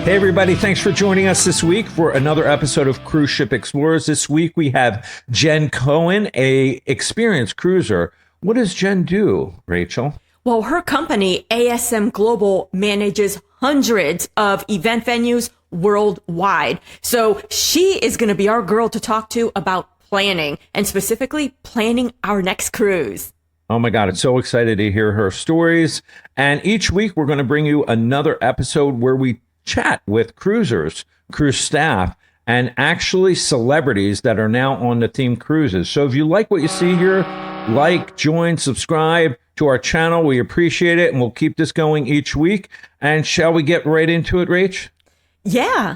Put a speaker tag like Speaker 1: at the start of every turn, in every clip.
Speaker 1: Hey, everybody. Thanks for joining us this week for another episode of Cruise Ship Explorers. This week we have Jen Cohen, a experienced cruiser. What does Jen do, Rachel?
Speaker 2: Well, her company, ASM Global, manages hundreds of event venues worldwide. So she is going to be our girl to talk to about planning, and specifically planning our next cruise.
Speaker 1: Oh my God, I'm so excited to hear her stories. And each week we're going to bring you another episode where we chat with cruisers, cruise staff, and actually celebrities that are now on the theme cruises. So if you like what you see here, like, join, subscribe to our channel. We appreciate it, and we'll keep this going each week. And shall we get right into it, Rach?
Speaker 2: Yeah.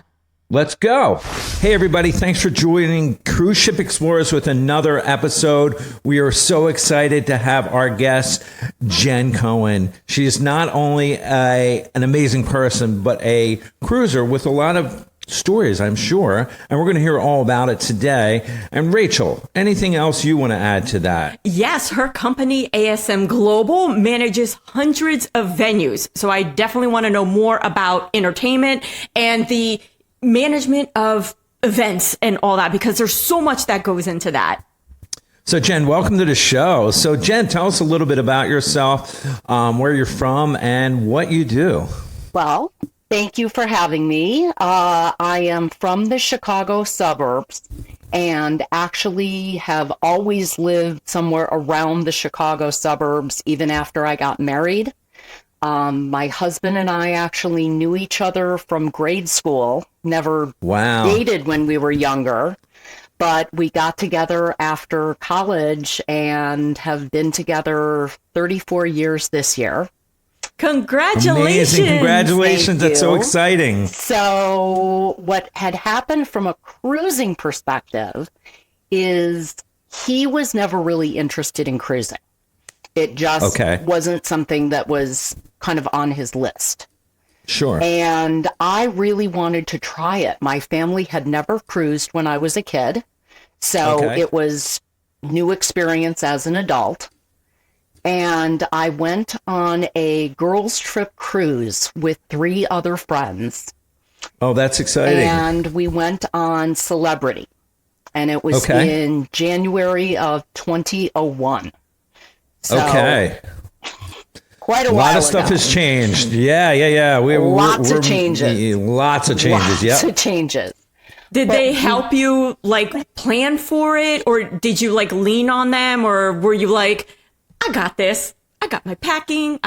Speaker 1: Let's go. Hey, everybody. Thanks for joining Cruise Ship Explorers with another episode. We are so excited to have our guest, Jen Cohen. She is not only an amazing person, but a cruiser with a lot of stories, I'm sure. And we're going to hear all about it today. And Rachel, anything else you want to add to that?
Speaker 2: Yes, her company, ASM Global, manages hundreds of venues. So I definitely want to know more about entertainment and the management of events and all that, because there's so much that goes into that.
Speaker 1: So Jen, welcome to the show. So Jen, tell us a little bit about yourself, where you're from and what you do.
Speaker 3: Well, thank you for having me. I am from the Chicago suburbs and actually have always lived somewhere around the Chicago suburbs, even after I got married. My husband and I actually knew each other from grade school, never dated when we were younger, but we got together after college and have been together 34 years this year.
Speaker 2: Congratulations.
Speaker 1: Amazing. Congratulations. That's so exciting.
Speaker 3: So what had happened from a cruising perspective is he was never really interested in cruising. It just wasn't something that was kind of on his list.
Speaker 1: Sure.
Speaker 3: And I really wanted to try it. My family had never cruised when I was a kid. So it was new experience as an adult. And I went on a girls' trip cruise with 3 other friends.
Speaker 1: Oh, that's exciting.
Speaker 3: And we went on Celebrity. And it was in January of 2001. So, quite a while
Speaker 1: lot of stuff
Speaker 3: ago.
Speaker 1: has changed. Yeah.
Speaker 3: Lots of changes.
Speaker 1: Lots of changes.
Speaker 3: Lots of changes.
Speaker 2: Did they help you like plan for it, or did you like lean on them, or were you like, I got this, I got my packing?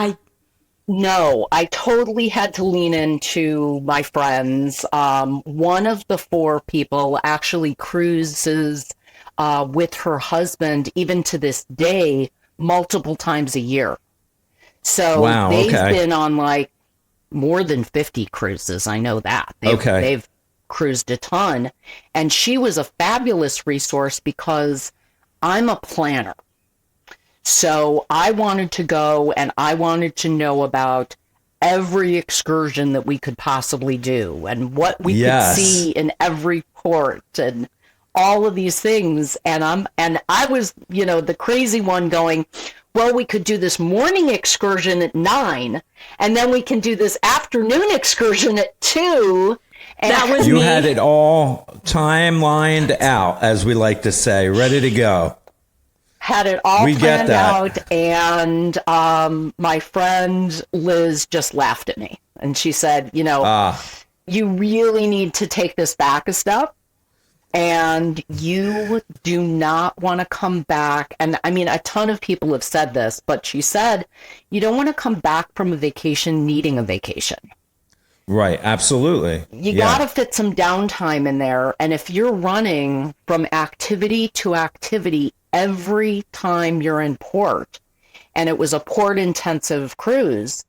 Speaker 3: No, I totally had to lean into my friends. One of the 4 people actually cruises with her husband, even to this day, multiple times a year. So they've been on like more than 50 cruises. I know that. They've cruised a ton. And she was a fabulous resource because I'm a planner. So I wanted to go and I wanted to know about every excursion that we could possibly do and what we could see in every port and all of these things. And I was, the crazy one going, well, we could do this morning excursion at 9, and then we can do this afternoon excursion at 2. And
Speaker 2: that was
Speaker 1: you
Speaker 2: me.
Speaker 1: had it all timelined out, as we like to say, ready to go.
Speaker 3: Had it all planned out, and my friend Liz just laughed at me. And she said, you really need to take this back a step. And you do not want to come back. And I mean, a ton of people have said this, but she said, you don't want to come back from a vacation needing a vacation.
Speaker 1: Right. Absolutely.
Speaker 3: You got to fit some downtime in there. And if you're running from activity to activity every time you're in port, and it was a port intensive cruise,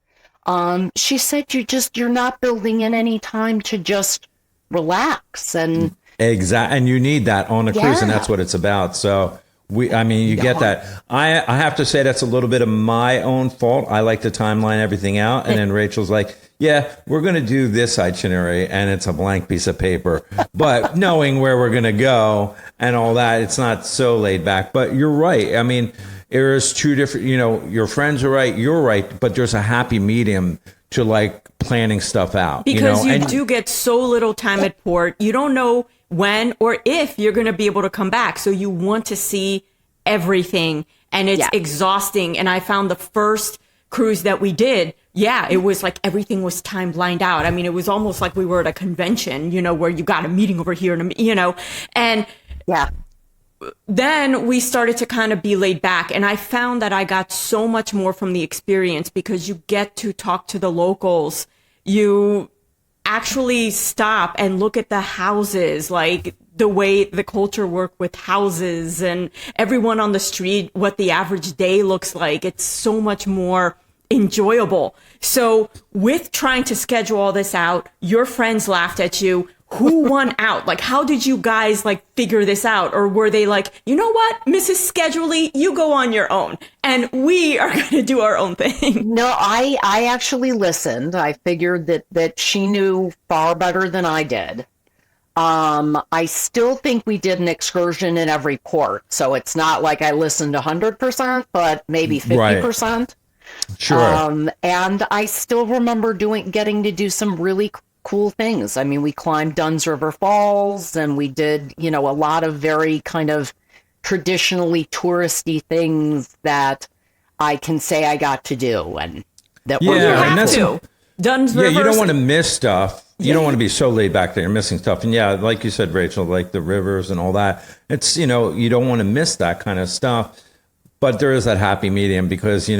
Speaker 3: she said, you're not building in any time to just relax. And
Speaker 1: exactly. And you need that on a cruise, and that's what it's about. So you get that. I have to say that's a little bit of my own fault. I like to timeline everything out. And then Rachel's like, yeah, we're going to do this itinerary, and it's a blank piece of paper. But knowing where we're going to go and all that, it's not so laid back. But you're right. I mean, there's 2 different, your friends are right, you're right, but there's a happy medium to like planning stuff out.
Speaker 2: Because you
Speaker 1: And
Speaker 2: do get so little time at port. You don't know when or if you're going to be able to come back. So you want to see everything, and it's exhausting. And I found the first cruise that we did, it was like everything was timed lined out. I mean, it was almost like we were at a convention, where you got a meeting over here and, and then we started to kind of be laid back. And I found that I got so much more from the experience because you get to talk to the locals. You actually stop and look at the houses, like the way the culture work with houses and everyone on the street, what the average day looks like. It's so much more enjoyable. So with trying to schedule all this out, your friends laughed at you. Who won out? Like, how did you guys like figure this out? Or were they like, you know what, Mrs. Scheduley, you go on your own and we are going to do our own thing?
Speaker 3: No, I actually listened. I figured that she knew far better than I did. I still think we did an excursion in every port. So it's not like I listened 100%, but maybe 50%.
Speaker 1: Right. Sure.
Speaker 3: And I still remember getting to do some really cool things. I mean, we climbed Dunn's River Falls and we did, a lot of very kind of traditionally touristy things that I can say I got to do and that were
Speaker 1: and
Speaker 2: have to. Dunn's River.
Speaker 1: you don't want to miss stuff. You don't want to be so laid back that you're missing stuff. And like you said, Rachel, like the rivers and all that, it's, you don't want to miss that kind of stuff. But there is that happy medium because, you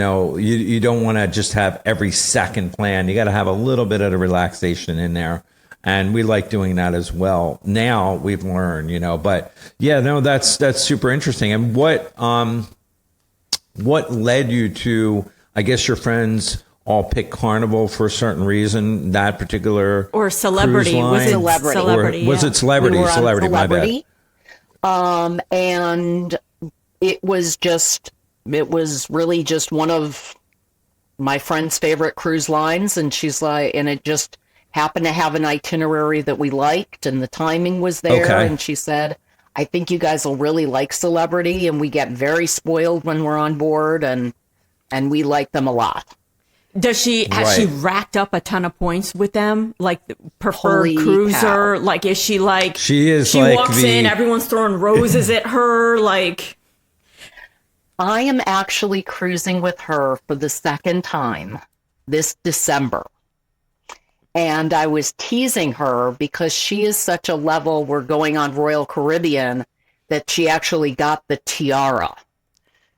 Speaker 1: don't want to just have every second plan. You got to have a little bit of the relaxation in there. And we like doing that as well. Now we've learned, but that's super interesting. And what led you to, I guess your friends all pick Carnival for a certain reason, that particular
Speaker 2: or Celebrity.
Speaker 1: Was it
Speaker 3: Celebrity?
Speaker 1: Was it Celebrity?
Speaker 3: We were on
Speaker 1: Celebrity, my bad.
Speaker 3: And it was really just one of my friend's favorite cruise lines. And she's like, and it just happened to have an itinerary that we liked and the timing was there.
Speaker 1: Okay.
Speaker 3: And she said, I think you guys will really like Celebrity. And we get very spoiled when we're on board and we like them a lot.
Speaker 2: Has she racked up a ton of points with them? Like the preferred
Speaker 3: Holy
Speaker 2: cruiser?
Speaker 3: cow.
Speaker 2: Like, is she like,
Speaker 1: she
Speaker 2: like walks in, everyone's throwing roses at her. Like,
Speaker 3: I am actually cruising with her for the second time this December. And I was teasing her because she is such a level, we're going on Royal Caribbean, that she actually got the tiara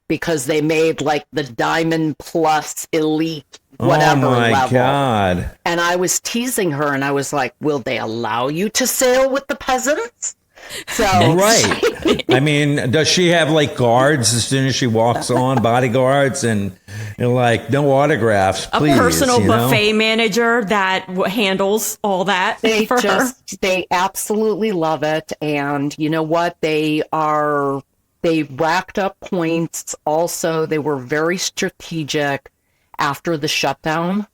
Speaker 3: because they made like the Diamond Plus Elite whatever level.
Speaker 1: Oh my God.
Speaker 3: And I was teasing her and I was like, will they allow you to sail with the peasants? So
Speaker 1: right. I mean, does she have like guards as soon as she walks on, bodyguards, and like no autographs, please?
Speaker 2: A personal buffet manager that handles all that for her.
Speaker 3: They absolutely love it. And you know what? They racked up points. Also, they were very strategic after the shutdown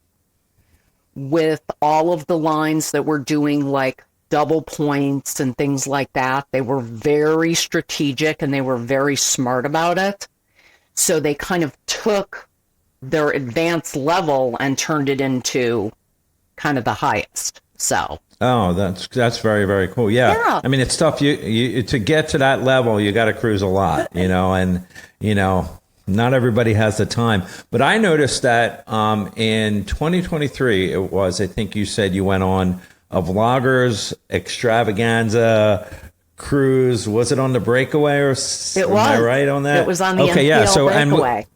Speaker 3: with all of the lines that were doing like double points and things like that. They were very strategic and they were very smart about it. So they kind of took their advanced level and turned it into kind of the highest. So.
Speaker 1: Oh, that's very, very cool. Yeah. I mean, it's tough. You to get to that level, you got to cruise a lot, and not everybody has the time. But I noticed that in 2023, it was, I think you said you went on a vloggers extravaganza cruise. Was it on the Breakaway or? It was. Am I right on that?
Speaker 3: It was on the NPL Breakaway.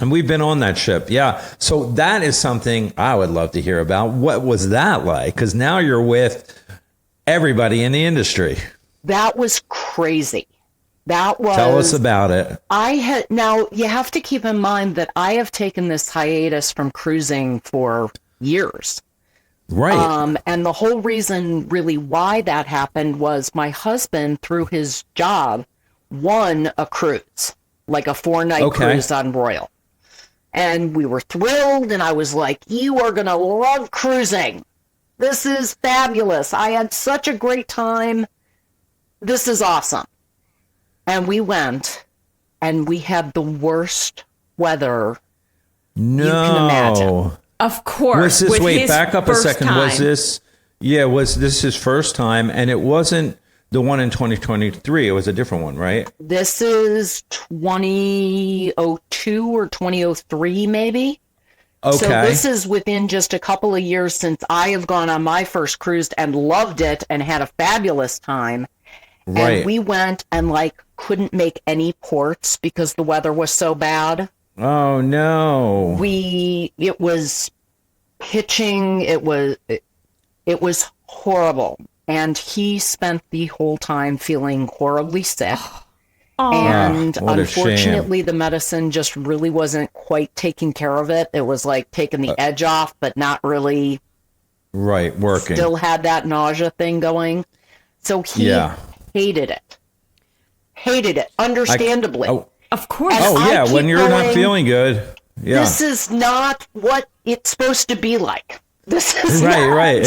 Speaker 1: And we've been on that ship. Yeah. So that is something I would love to hear about. What was that like? Because now you're with everybody in the industry.
Speaker 3: That was crazy. Tell
Speaker 1: us about it.
Speaker 3: Now you have to keep in mind that I have taken this hiatus from cruising for years.
Speaker 1: Right.
Speaker 3: And the whole reason really why that happened was my husband, through his job, won a cruise, like a 4-night cruise on Royal. And we were thrilled. And I was like, you are going to love cruising. This is fabulous. I had such a great time. This is awesome. And we went and we had the worst weather you can imagine.
Speaker 2: Of course.
Speaker 1: Was this,
Speaker 2: with
Speaker 1: wait,
Speaker 2: his
Speaker 1: back up a
Speaker 2: first
Speaker 1: second.
Speaker 2: time.
Speaker 1: Was this his first time? And it wasn't the one in 2023. It was a different one, right?
Speaker 3: This is 2002 or 2003, maybe.
Speaker 1: Okay.
Speaker 3: So this is within just a couple of years since I have gone on my first cruise and loved it and had a fabulous time.
Speaker 1: Right.
Speaker 3: And we went and like couldn't make any ports because the weather was so bad.
Speaker 1: Oh, no.
Speaker 3: It was pitching. It was horrible. And he spent the whole time feeling horribly sick. And
Speaker 1: what a
Speaker 3: unfortunately,
Speaker 1: shame.
Speaker 3: the medicine just really wasn't quite taking care of it. It was like taking the edge off, but not really
Speaker 1: Right, working.
Speaker 3: still had that nausea thing going. So he hated it. Hated it, understandably.
Speaker 2: Of course.
Speaker 3: And
Speaker 1: Oh,
Speaker 3: I
Speaker 1: yeah, when
Speaker 3: keep
Speaker 1: you're not
Speaker 3: going,
Speaker 1: feeling good. Yeah.
Speaker 3: This is not what it's supposed to be like. This is
Speaker 1: Right.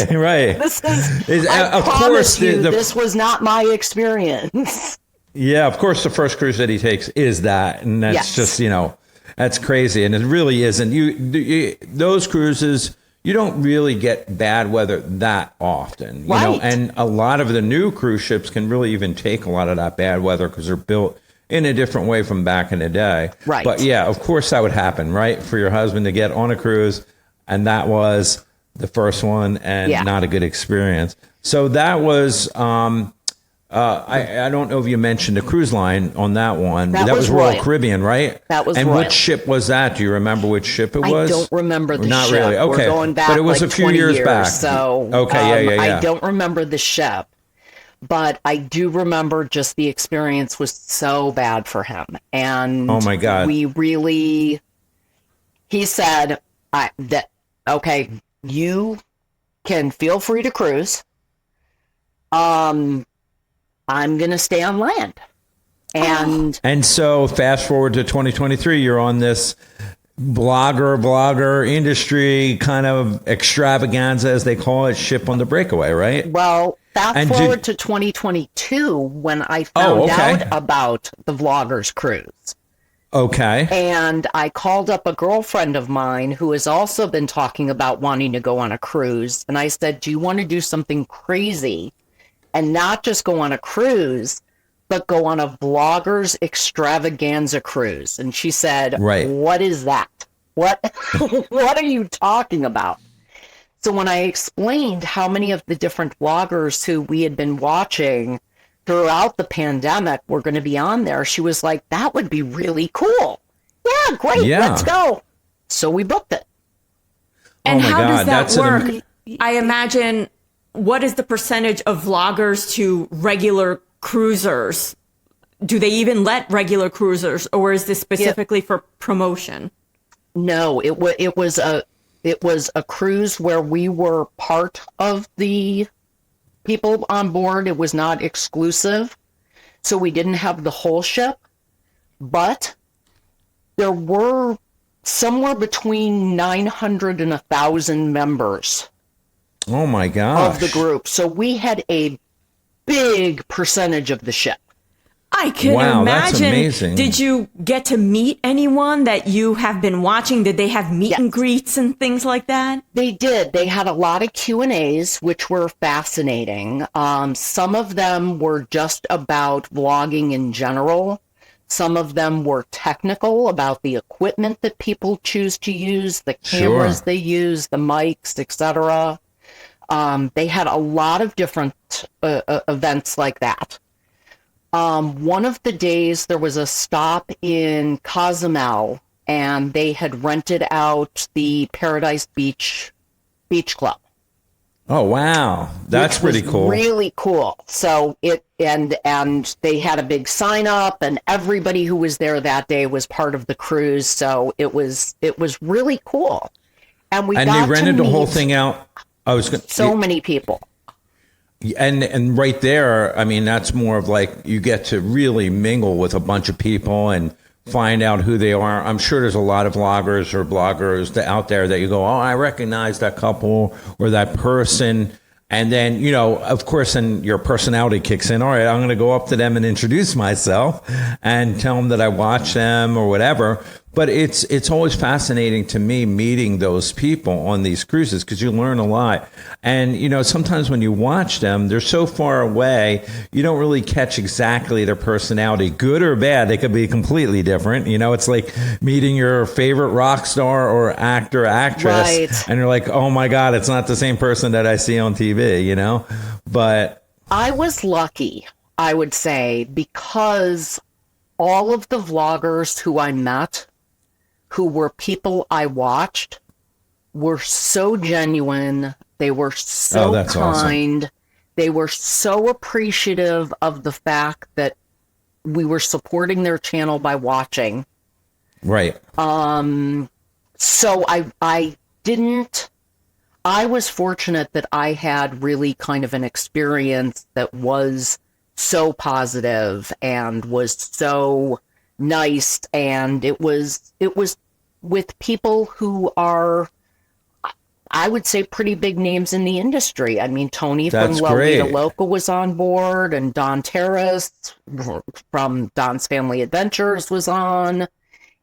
Speaker 3: This is. I
Speaker 1: of
Speaker 3: promise
Speaker 1: course,
Speaker 3: you,
Speaker 1: the
Speaker 3: this was not my experience.
Speaker 1: Yeah, of course, the first cruise that he takes is that, and that's
Speaker 3: Yes.
Speaker 1: just that's crazy, and it really isn't. Those cruises, you don't really get bad weather that often, you know.
Speaker 3: Right.
Speaker 1: And a lot of the new cruise ships can really even take a lot of that bad weather because they're built in a different way from back in the day.
Speaker 3: Right.
Speaker 1: But yeah, of course, that would happen, right, for your husband to get on a cruise, and that was the first one, and not a good experience. So that was. I don't know if you mentioned the cruise line on that one.
Speaker 3: That
Speaker 1: was
Speaker 3: was
Speaker 1: Royal
Speaker 3: Royal.
Speaker 1: Caribbean, right?
Speaker 3: That was
Speaker 1: And
Speaker 3: Royal.
Speaker 1: which ship was that? Do you remember which ship it was?
Speaker 3: I don't remember the
Speaker 1: Not
Speaker 3: ship.
Speaker 1: really. Okay.
Speaker 3: We're going back
Speaker 1: But it was
Speaker 3: like
Speaker 1: a few
Speaker 3: 20
Speaker 1: years back.
Speaker 3: So
Speaker 1: Okay, yeah.
Speaker 3: I don't remember the ship, but I do remember just the experience was so bad for him. And
Speaker 1: Oh, my God.
Speaker 3: he said okay, you can feel free to cruise. I'm going to stay on land. And
Speaker 1: so fast forward to 2023, you're on this blogger industry kind of extravaganza, as they call it, ship on the breakaway, right?
Speaker 3: well, fast
Speaker 1: And
Speaker 3: forward to 2022 when I found out about the Vloggers Cruise.
Speaker 1: Okay.
Speaker 3: And I called up a girlfriend of mine who has also been talking about wanting to go on a cruise. And I said, do you want to do something crazy and not just go on a cruise, but go on a Vloggers extravaganza cruise? And she said,
Speaker 1: Right.
Speaker 3: What is that? What, what are you talking about? So when I explained how many of the different vloggers who we had been watching throughout the pandemic were going to be on there, she was like, that would be really cool. Yeah, great.
Speaker 1: Yeah.
Speaker 3: Let's go. So we booked it.
Speaker 2: And
Speaker 1: Oh my
Speaker 2: how
Speaker 1: God,
Speaker 2: does that
Speaker 1: that's an
Speaker 2: work? I imagine, what is the percentage of vloggers to regular cruisers? Do they even let regular cruisers, or is this specifically for promotion?
Speaker 3: No, it was a cruise where we were part of the people on board. It was not exclusive. So we didn't have the whole ship, but there were somewhere between 900 and 1,000 members
Speaker 1: Oh my gosh.
Speaker 3: of the group. So we had a big percentage of the ship.
Speaker 2: I can
Speaker 1: Wow, that's
Speaker 2: imagine.
Speaker 1: amazing.
Speaker 2: Did you get to meet anyone that you have been watching? Did they have meet and greets and things like that?
Speaker 3: They did. They had a lot of Q&As, which were fascinating. Some of them were just about vlogging in general. Some of them were technical about the equipment that people choose to use, the cameras they use, the mics, etc. They had a lot of different events like that. One of the days there was a stop in Cozumel, and they had rented out the Paradise Beach Club.
Speaker 1: Oh wow, that's
Speaker 3: which was
Speaker 1: pretty cool.
Speaker 3: Really cool. So and they had a big sign up, and everybody who was there that day was part of the cruise. So it was really cool. And
Speaker 1: And
Speaker 3: got
Speaker 1: they rented
Speaker 3: to
Speaker 1: the whole
Speaker 3: meet
Speaker 1: thing out. I was going
Speaker 3: so many people.
Speaker 1: and right there, I mean, that's more of like you get to really mingle with a bunch of people and find out who they are. I'm sure there's a lot of vloggers or bloggers out there that you go, oh, I recognize that couple or that person. And then, you know, of course, then your personality kicks in. All right, I'm going to go up to them and introduce myself and tell them that I watch them or whatever. but it's always fascinating to me meeting those people on these cruises because you learn a lot. And sometimes when you watch them, they're so far away, you don't really catch exactly their personality, good or bad. They could be completely different. It's like meeting your favorite rock star or actor, actress,
Speaker 3: Right.
Speaker 1: and you're like, oh my God, it's not the same person that I see on TV. But
Speaker 3: I was lucky, I would say, because all of the vloggers who I met, who were people I watched, were so genuine. They were so
Speaker 1: that's
Speaker 3: kind.
Speaker 1: awesome.
Speaker 3: They were so appreciative of the fact that we were supporting their channel by watching.
Speaker 1: Right.
Speaker 3: So I was fortunate that I had really kind of an experience that was so positive and was so nice, and it was with people who are, I would say, pretty big names in the industry. I mean, Tony from
Speaker 1: That's
Speaker 3: Lolita
Speaker 1: great.
Speaker 3: Loca was on board, and Don Terrace from Don's Family Adventures was on,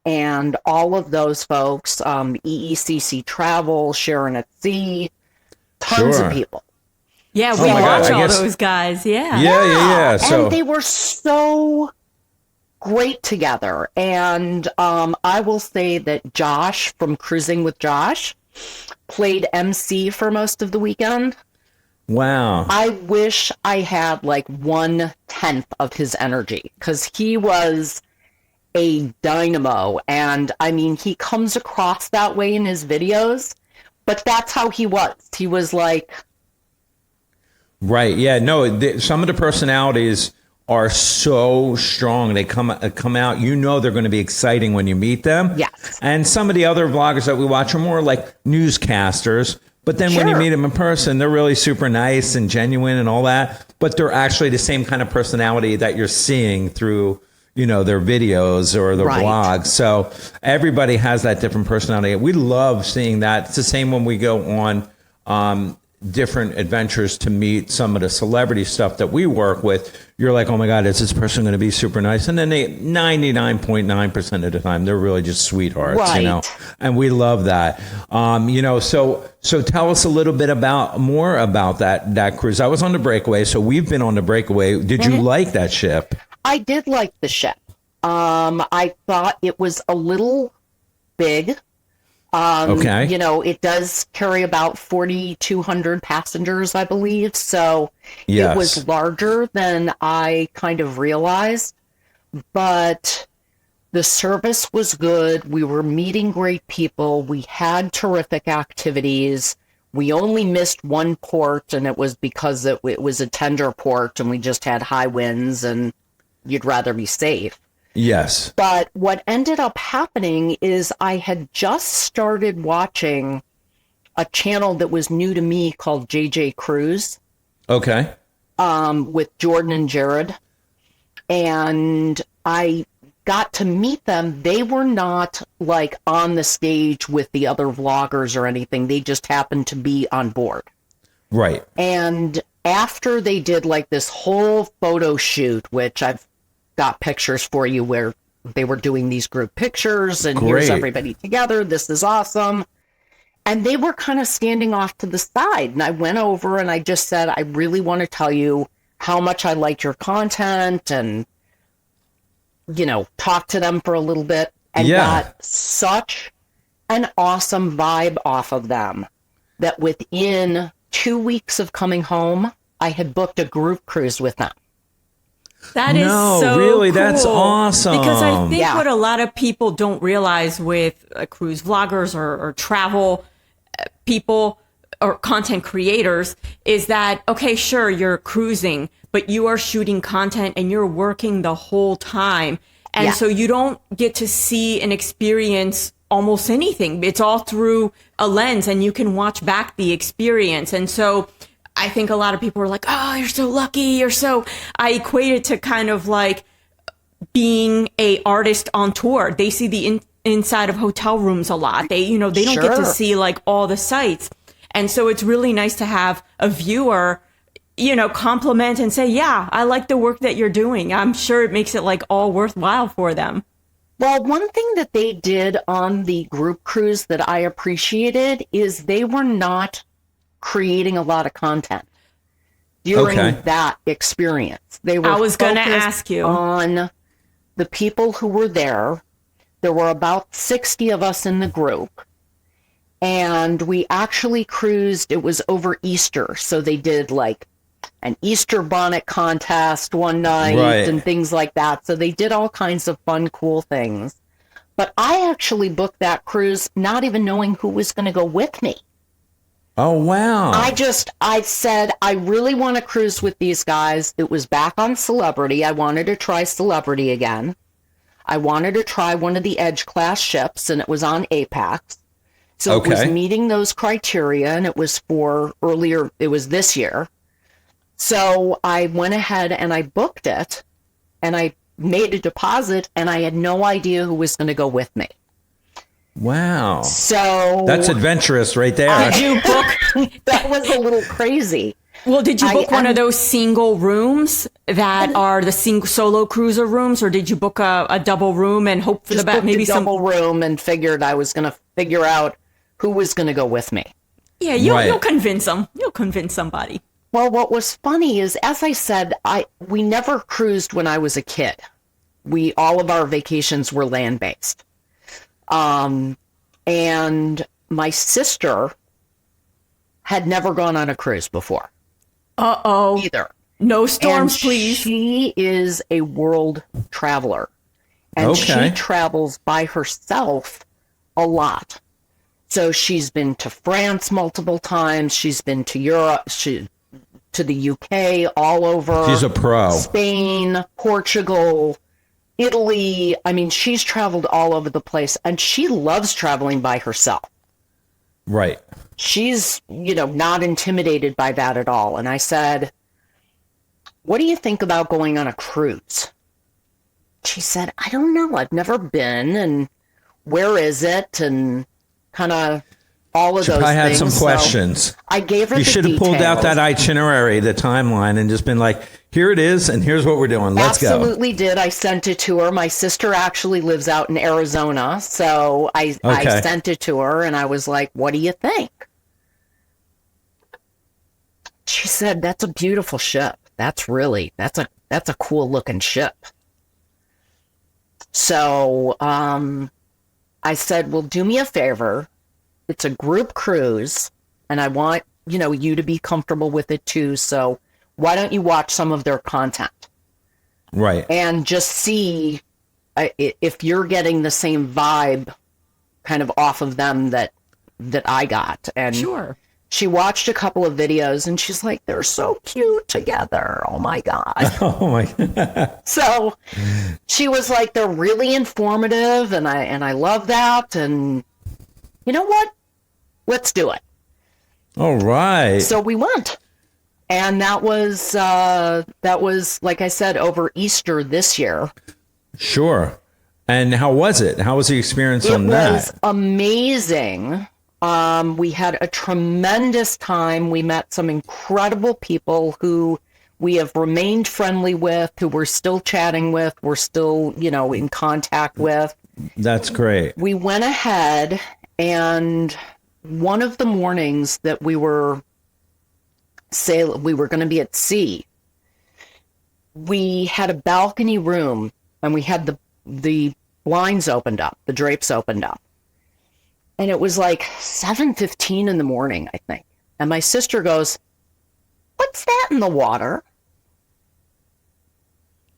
Speaker 3: and all of those folks, EECC Travel, Sharon at Sea, tons
Speaker 1: Sure.
Speaker 3: of people.
Speaker 2: Yeah,
Speaker 1: Oh
Speaker 2: we
Speaker 1: my God,
Speaker 2: watch
Speaker 1: I
Speaker 2: all
Speaker 1: guess-
Speaker 2: those guys. Yeah.
Speaker 1: Yeah. So
Speaker 3: And they were so great together. And I will say that Josh from Cruising with Josh played MC for most of the weekend.
Speaker 1: wow.
Speaker 3: I wish I had like 1/10 of his energy, because he was a dynamo. And I mean, he comes across that way in his videos, but that's how he was. He was like,
Speaker 1: Right. Yeah. No. Some of the personalities are so strong. They come out. They're going to be exciting when you meet them.
Speaker 3: Yes.
Speaker 1: And some of the other vloggers that we watch are more like newscasters. But then when you
Speaker 3: Sure.
Speaker 1: meet them in person, they're really super nice and genuine and all that. But they're actually the same kind of personality that you're seeing through, their videos or their
Speaker 3: Right.
Speaker 1: blogs. So everybody has that different personality. We love seeing that. It's the same when we go on different adventures to meet some of the celebrity stuff that we work with. You're like, oh my God, is this person going to be super nice? And then 99.9% of the time, they're really just sweethearts,
Speaker 3: Right.
Speaker 1: and we love that. So tell us a little bit more about that cruise. I was on the Breakaway, so we've been on the Breakaway. Did you like that ship?
Speaker 3: I did like the ship. I thought it was a little big.
Speaker 1: Okay.
Speaker 3: It does carry about 4,200 passengers, I believe. So
Speaker 1: Yes.
Speaker 3: it was larger than I kind of realized. But the service was good. We were meeting great people. We had terrific activities. We only missed one port, and it was because it was a tender port, and we just had high winds, and you'd rather be safe.
Speaker 1: Yes.
Speaker 3: But what ended up happening is I had just started watching a channel that was new to me called JJ Cruise,
Speaker 1: Okay.
Speaker 3: with Jordan and Jared. And I got to meet them. They were not like on the stage with the other vloggers or anything. They just happened to be on board.
Speaker 1: Right.
Speaker 3: And after they did like this whole photo shoot, which I've got pictures for you where they were doing these group pictures, and here's
Speaker 1: Great.
Speaker 3: everybody together. This is awesome. And they were kind of standing off to the side. And I went over and I just said, I really want to tell you how much I liked your content, and, talk to them for a little bit, and
Speaker 1: Yeah.
Speaker 3: got such an awesome vibe off of them that within 2 weeks of coming home, I had booked a group cruise with them.
Speaker 2: That is
Speaker 1: No,
Speaker 2: so
Speaker 1: really, that's
Speaker 2: cool.
Speaker 1: awesome.
Speaker 2: Because I think
Speaker 3: Yeah.
Speaker 2: what a lot of people don't realize with cruise vloggers or travel people or content creators is that, okay, sure, you're cruising, but you are shooting content and you're working the whole time. And
Speaker 3: Yeah.
Speaker 2: so you don't get to see and experience almost anything. It's all through a lens, and you can watch back the experience. And so I think a lot of people are like, oh, you're so lucky. I equate it to kind of like being a artist on tour. They see the inside of hotel rooms a lot. They don't get to
Speaker 3: Sure.
Speaker 2: see like all the sights. And so it's really nice to have a viewer, compliment and say, yeah, I like the work that you're doing. I'm sure it makes it like all worthwhile for them.
Speaker 3: Well, one thing that they did on the group cruise that I appreciated is they were not creating a lot of content during that experience. They were
Speaker 2: I was going to
Speaker 3: focused
Speaker 2: ask you
Speaker 3: on the people who were there. There were about 60 of us in the group, and we actually cruised. It was over Easter, so they did like an Easter bonnet contest one night and things like that. So they did all kinds of fun, cool things. But I actually booked that cruise not even knowing who was going to go with me.
Speaker 1: Oh, wow.
Speaker 3: I said, I really want to cruise with these guys. It was back on Celebrity. I wanted to try Celebrity again. I wanted to try one of the Edge class ships, and it was on Apex. So it was meeting those criteria, and it was it was this year. So I went ahead and I booked it, and I made a deposit, and I had no idea who was going to go with me.
Speaker 1: Wow.
Speaker 3: So
Speaker 1: that's adventurous right there.
Speaker 2: Did you book?
Speaker 3: That was a little crazy.
Speaker 2: Well, did you book one of those single rooms that are the single solo cruiser rooms, or did you book a double room and hope for the best? Maybe some
Speaker 3: double room, and figured I was going to figure out who was going to go with me.
Speaker 2: Yeah, you'll convince them. You'll convince somebody.
Speaker 3: Well, what was funny is, as I said, we never cruised when I was a kid. All of our vacations were land-based. And my sister had never gone on a cruise before.
Speaker 2: Uh-oh.
Speaker 3: Either.
Speaker 2: No storms, please.
Speaker 3: She is a world traveler. And she travels by herself a lot. So she's been to France multiple times. She's been to Europe, to the UK, all over.
Speaker 1: She's a pro.
Speaker 3: Spain, Portugal, Italy. I mean, she's traveled all over the place, and she loves traveling by herself.
Speaker 1: Right.
Speaker 3: She's, not intimidated by that at all. And I said, what do you think about going on a cruise? She said, I don't know. I've never been. And where is it? And kind of all of those things. I had
Speaker 1: some questions.
Speaker 3: So I gave her
Speaker 1: You should have pulled out that itinerary, the timeline, and just been like, here it is, and here's what we're doing. Let's go.
Speaker 3: Absolutely did. I sent it to her. My sister actually lives out in Arizona, so I sent it to her, and I was like, what do you think? She said, that's a beautiful ship. That's a cool looking ship. So I said, well, do me a favor. It's a group cruise, and I want, you to be comfortable with it too. So why don't you watch some of their content?
Speaker 1: Right.
Speaker 3: And just see if you're getting the same vibe kind of off of them that I got. And
Speaker 2: sure.
Speaker 3: She watched a couple of videos, and she's like, they're so cute together. Oh, my God.
Speaker 1: Oh, my God.
Speaker 3: So she was like, they're really informative, and I love that. And you know what? Let's do it.
Speaker 1: All right.
Speaker 3: So we went. And that was, like I said, over Easter this year.
Speaker 1: Sure. And how was it? How was the experience on that?
Speaker 3: It was amazing. We had a tremendous time. We met some incredible people who we have remained friendly with, who we're still chatting with, we're still, in contact with.
Speaker 1: That's great.
Speaker 3: We went ahead, and one of the mornings that we were going to be at sea, we had a balcony room, and we had the blinds opened up, the drapes opened up. And it was like 7:15 in the morning, I think. And my sister goes, what's that in the water?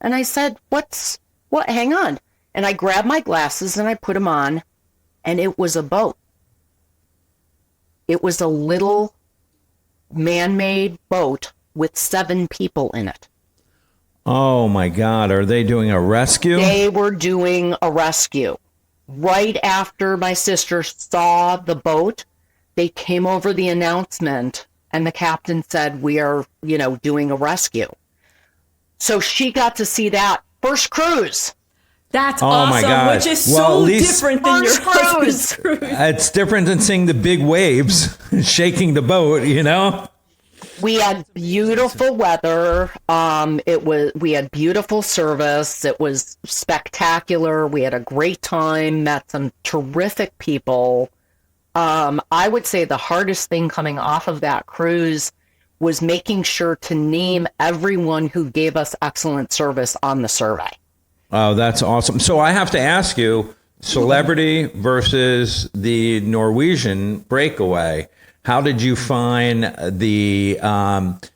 Speaker 3: And I said, what? Hang on. And I grabbed my glasses and I put them on, and it was a boat. It was a little man-made boat with 7 people in it.
Speaker 1: Oh, my God. Are they doing a rescue?
Speaker 3: They were doing a rescue. Right after my sister saw the boat, they came over the announcement, and the captain said, we are, doing a rescue. So she got to see that first cruise.
Speaker 2: That's awesome, my God. Which is so different than your husband's cruise.
Speaker 1: It's different than seeing the big waves shaking the boat,
Speaker 3: We had beautiful weather. We had beautiful service. It was spectacular. We had a great time, met some terrific people. I would say the hardest thing coming off of that cruise was making sure to name everyone who gave us excellent service on the survey.
Speaker 1: Oh, that's awesome. So I have to ask you, celebrity versus the Norwegian breakaway. How did you find the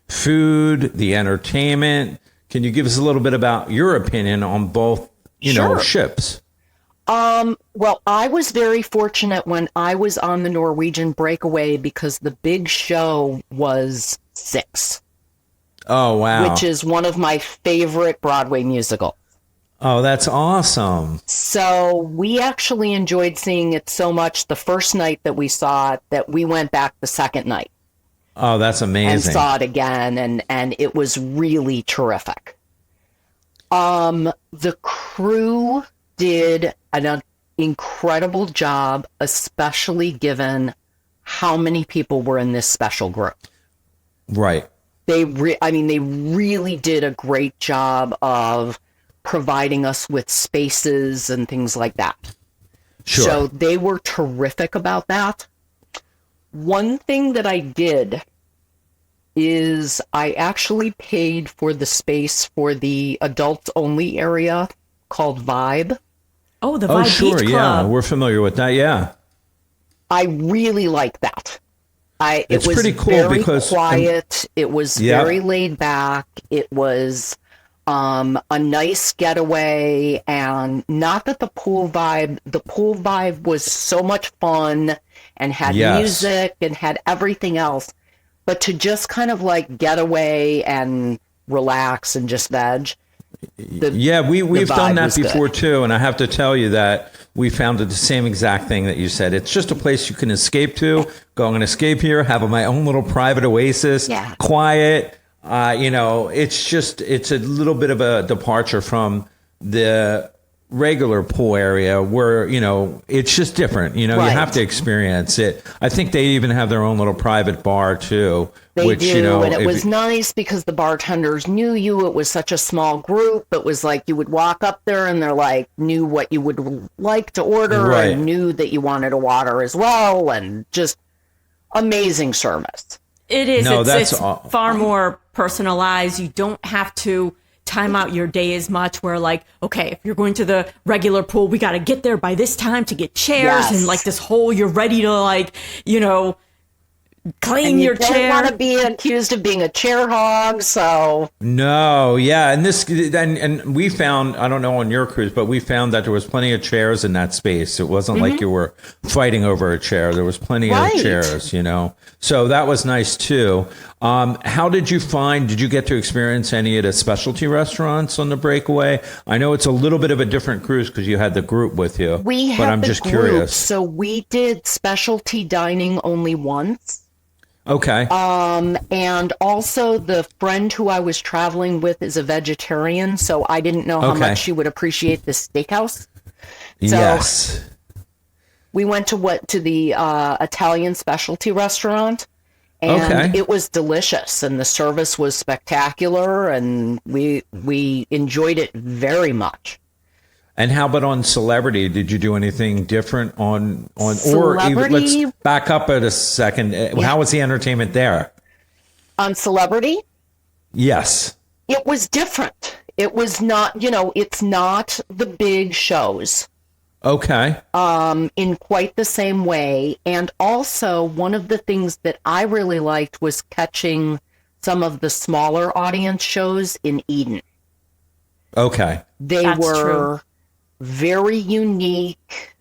Speaker 1: food, the entertainment? Can you give us a little bit about your opinion on both,
Speaker 3: Sure.
Speaker 1: ships?
Speaker 3: Well, I was very fortunate when I was on the Norwegian breakaway because the big show was Six,
Speaker 1: Oh, wow.
Speaker 3: which is one of my favorite Broadway musicals.
Speaker 1: Oh, that's awesome.
Speaker 3: So we actually enjoyed seeing it so much the first night that we saw it that we went back the second night
Speaker 1: Oh, that's
Speaker 3: and
Speaker 1: amazing.
Speaker 3: saw it again, and it was really terrific. The crew did an incredible job, especially given how many people were in this special group.
Speaker 1: Right.
Speaker 3: They really did a great job of providing us with spaces and things like that.
Speaker 1: Sure.
Speaker 3: So they were terrific about that. One thing that I did is I actually paid for the space for the adults only area called Vibe.
Speaker 2: Oh, the
Speaker 1: Oh,
Speaker 2: Vibe
Speaker 1: sure.
Speaker 2: Beach
Speaker 1: Yeah.
Speaker 2: Club.
Speaker 1: We're familiar with that. Yeah.
Speaker 3: I really like that.
Speaker 1: It's
Speaker 3: It was
Speaker 1: pretty cool
Speaker 3: very
Speaker 1: because-
Speaker 3: quiet. It was
Speaker 1: Yeah.
Speaker 3: very laid back. It was a nice getaway, and not that the pool vibe was so much fun and had
Speaker 1: Yes.
Speaker 3: music and had everything else, but to just kind of like get away and relax and just veg.
Speaker 1: Yeah, we've done
Speaker 3: vibe
Speaker 1: that
Speaker 3: was good.
Speaker 1: before too, and I have to tell you that we found the same exact thing that you said. It's just a place you can escape to. Go, I'm going to escape here, have my own little private oasis,
Speaker 3: Yeah.
Speaker 1: quiet. It's a little bit of a departure from the regular pool area where, it's just different. You
Speaker 3: Right.
Speaker 1: have to experience it. I think they even have their own little private bar too.
Speaker 3: They
Speaker 1: which,
Speaker 3: do, and it
Speaker 1: if-
Speaker 3: was nice because the bartenders knew you. It was such a small group. It was like you would walk up there and they're like, knew what you would like to order
Speaker 1: Right.
Speaker 3: and knew that you wanted a water as well, and just amazing service.
Speaker 2: It is.
Speaker 1: No,
Speaker 2: It's
Speaker 1: that's
Speaker 2: far more personalized. You don't have to time out your day as much where like, okay, if you're going to the regular pool, we got to get there by this time to get chairs
Speaker 3: Yes.
Speaker 2: and like this whole, you're ready to like, clean
Speaker 3: And you
Speaker 2: your
Speaker 3: don't
Speaker 2: chair.
Speaker 3: want to be accused of being a chair hog, so
Speaker 1: No, yeah, and we found, I don't know on your cruise, but we found that there was plenty of chairs in that space. It wasn't like you were fighting over a chair. There was plenty
Speaker 3: Right.
Speaker 1: of chairs, So that was nice too. How did you find? Did you get to experience any of the specialty restaurants on the breakaway? I know it's a little bit of a different cruise because you had the group with you.
Speaker 3: we
Speaker 1: but
Speaker 3: had
Speaker 1: I'm
Speaker 3: the
Speaker 1: just
Speaker 3: group,
Speaker 1: curious.
Speaker 3: so we did specialty dining only once.
Speaker 1: Okay.
Speaker 3: And also the friend who I was traveling with is a vegetarian, so I didn't know how
Speaker 1: Okay.
Speaker 3: much she would appreciate the steakhouse.
Speaker 1: Yes.
Speaker 3: We went to the Italian specialty restaurant, and
Speaker 1: Okay.
Speaker 3: it was delicious, and the service was spectacular, and we enjoyed it very much.
Speaker 1: And how about on Celebrity? Did you do anything different or even,
Speaker 3: Celebrity?
Speaker 1: let's back up at a second. How was the entertainment there?
Speaker 3: On Celebrity,
Speaker 1: Yes.
Speaker 3: it was different. It was not, it's not the big shows.
Speaker 1: Okay.
Speaker 3: In quite the same way. And also, one of the things that I really liked was catching some of the smaller audience shows in Eden.
Speaker 1: Okay.
Speaker 3: They
Speaker 2: That's
Speaker 3: were
Speaker 2: true.
Speaker 3: very unique.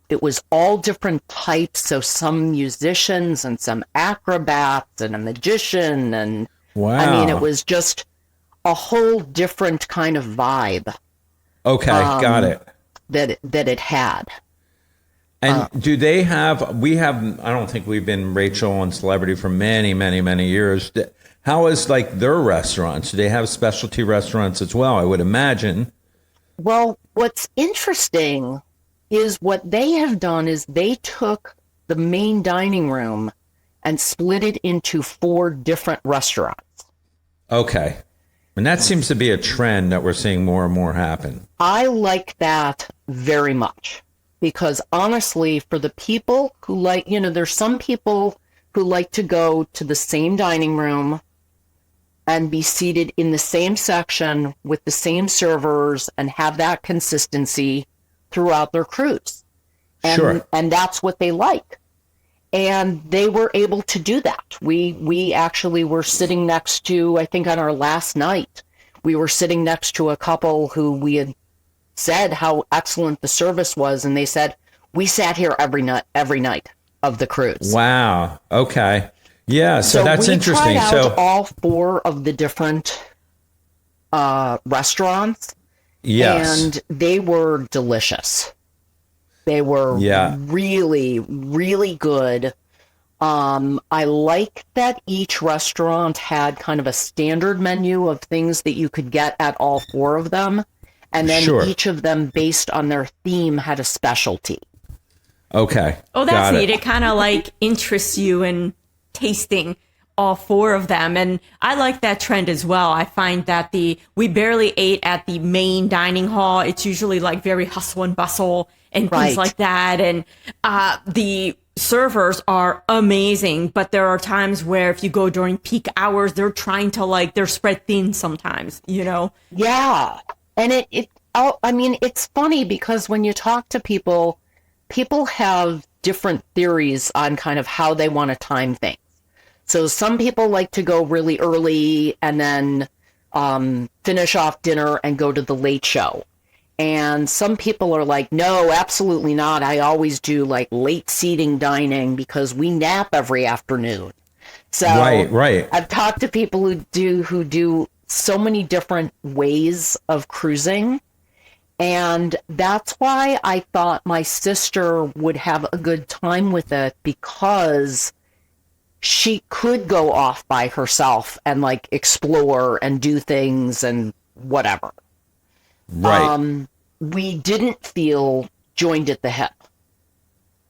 Speaker 3: It was all different types. So some musicians and some acrobats and a magician. And
Speaker 1: Wow.
Speaker 3: I mean, it was just a whole different kind of vibe
Speaker 1: Okay. Got it.
Speaker 3: that it had.
Speaker 1: And do they have, I don't think we've been, Rachel, on Celebrity for many, many, many years. How is like their restaurants? Do they have specialty restaurants as well? I would imagine.
Speaker 3: Well, what's interesting is what they have done is they took the main dining room and split it into 4 different restaurants.
Speaker 1: Okay. And that seems to be a trend that we're seeing more and more happen.
Speaker 3: I like that very much because honestly, for the people who like, there's some people who like to go to the same dining room and be seated in the same section with the same servers and have that consistency throughout their cruise. And that's what they like. And they were able to do that. We actually were sitting next to, I think on our last night, we were sitting next to a couple who we had said how excellent the service was. And they said, we sat here every night of the cruise.
Speaker 1: Wow. Okay. Yeah. So that's interesting.
Speaker 3: We tried out all 4 of the different restaurants.
Speaker 1: Yes.
Speaker 3: And they were delicious. They were really, really good. I like that each restaurant had kind of a standard menu of things that you could get at all 4 of them. And then each of them, based on their theme, had a specialty.
Speaker 1: Okay.
Speaker 2: Oh, that's neat. It kind of like interests you in tasting all 4 of them. And I like that trend as well. I find that we barely ate at the main dining hall. It's usually like very hustle and bustle and things like that. And the servers are amazing, but there are times where if you go during peak hours, they're trying to they're spread thin sometimes,
Speaker 3: Yeah. And it's funny because when you talk to people have different theories on kind of how they want to time things. So some people like to go really early and then finish off dinner and go to the late show. And some people are like, no, absolutely not. I always do late seating dining because we nap every afternoon. So
Speaker 1: right.
Speaker 3: I've talked to people who do so many different ways of cruising. And that's why I thought my sister would have a good time with it because she could go off by herself and explore and do things and whatever.
Speaker 1: Right.
Speaker 3: We didn't feel joined at the hip.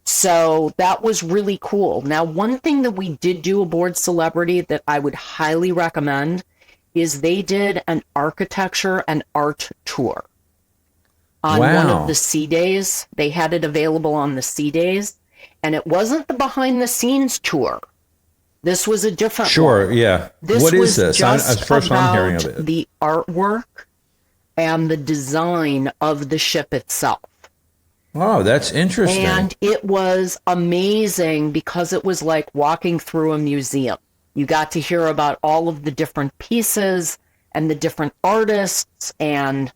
Speaker 3: So that was really cool. Now, one thing that we did do aboard Celebrity that I would highly recommend is they did an architecture and art tour on one of the sea days. They had it available on the sea days, and it wasn't the behind the scenes tour. This was a different one.
Speaker 1: Yeah.
Speaker 3: What
Speaker 1: is this?
Speaker 3: Just
Speaker 1: first
Speaker 3: about
Speaker 1: I'm hearing of it.
Speaker 3: The artwork and the design of the ship itself.
Speaker 1: Oh, that's interesting.
Speaker 3: And it was amazing because it was like walking through a museum. You got to hear about all of the different pieces and the different artists. And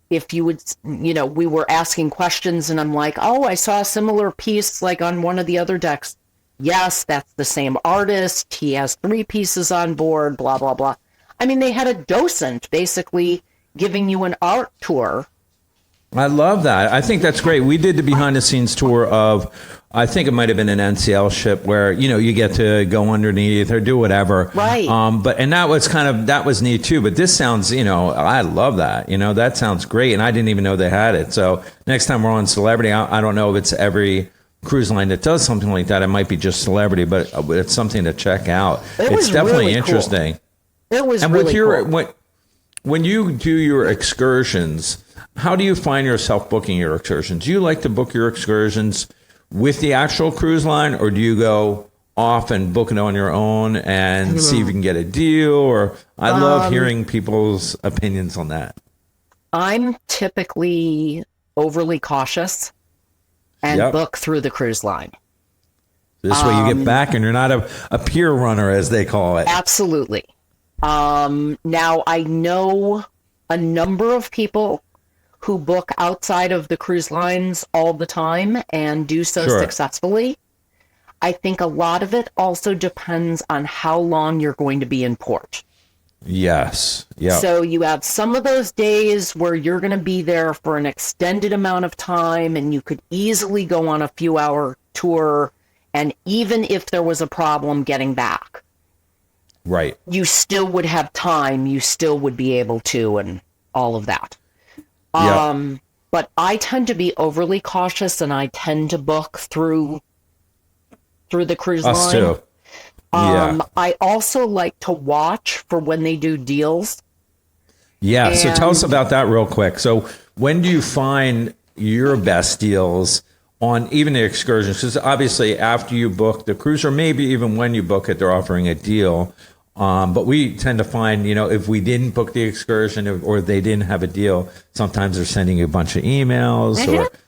Speaker 3: if you would, we were asking questions and I'm like, oh, I saw a similar piece on one of the other decks. Yes, that's the same artist. He has 3 pieces on board, blah, blah, blah. I mean, they had a docent basically giving you an art tour.
Speaker 1: I love that. I think that's great. We did the behind the scenes tour of, I think it might have been an NCL ship where, you get to go underneath or do whatever.
Speaker 3: Right.
Speaker 1: And that was neat too. But this sounds, I love that. That sounds great. And I didn't even know they had it. So next time we're on Celebrity, I don't know if it's every cruise line that does something like that. It might be just Celebrity, but it's something to check out. It's definitely really interesting.
Speaker 3: Cool. It was
Speaker 1: and
Speaker 3: really cool.
Speaker 1: When you do your excursions, how do you find yourself booking your excursions? Do you like to book your excursions with the actual cruise line, or do you go off and book it on your own and see if you can get a deal? Or I love hearing people's opinions on that. I'm
Speaker 3: typically overly cautious and book through the cruise line.
Speaker 1: This way you get back and you're not a pier runner, as they call it.
Speaker 3: Absolutely. Now, I know a number of people who book outside of the cruise lines all the time and do so successfully. I think a lot of it also depends on how long you're going to be in port.
Speaker 1: Yes. Yeah.
Speaker 3: So you have some of those days where you're going to be there for an extended amount of time and you could easily go on a few hour tour. And even if there was a problem getting back,
Speaker 1: right,
Speaker 3: you still would have time. You still would be able to, and all of that. But I tend to be overly cautious and I tend to book through the cruise line.
Speaker 1: Us too. Yeah.
Speaker 3: I also like to watch for when they do deals.
Speaker 1: Yeah. So tell us
Speaker 3: And-
Speaker 1: about that real quick. So when do you find your best deals on even the excursions? Because obviously after you book the cruise, or maybe even when you book it, they're offering a deal. But we tend to find, if we didn't book the excursion or they didn't have a deal, sometimes they're sending you a bunch of emails.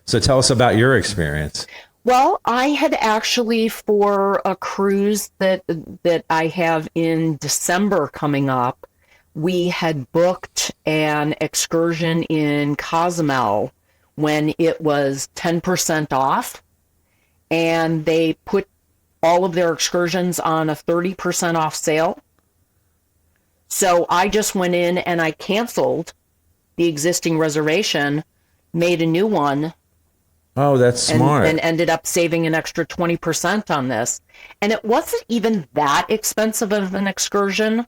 Speaker 1: So tell us about your experience.
Speaker 3: Well, I had actually, for a cruise that I have in December coming up, we had booked an excursion in Cozumel when it was 10% off, and they put all of their excursions on a 30% off sale. So I just went in and I canceled the existing reservation, made a new one,
Speaker 1: Oh, that's smart.
Speaker 3: and ended up saving an extra 20% on this. And it wasn't even that expensive of an excursion,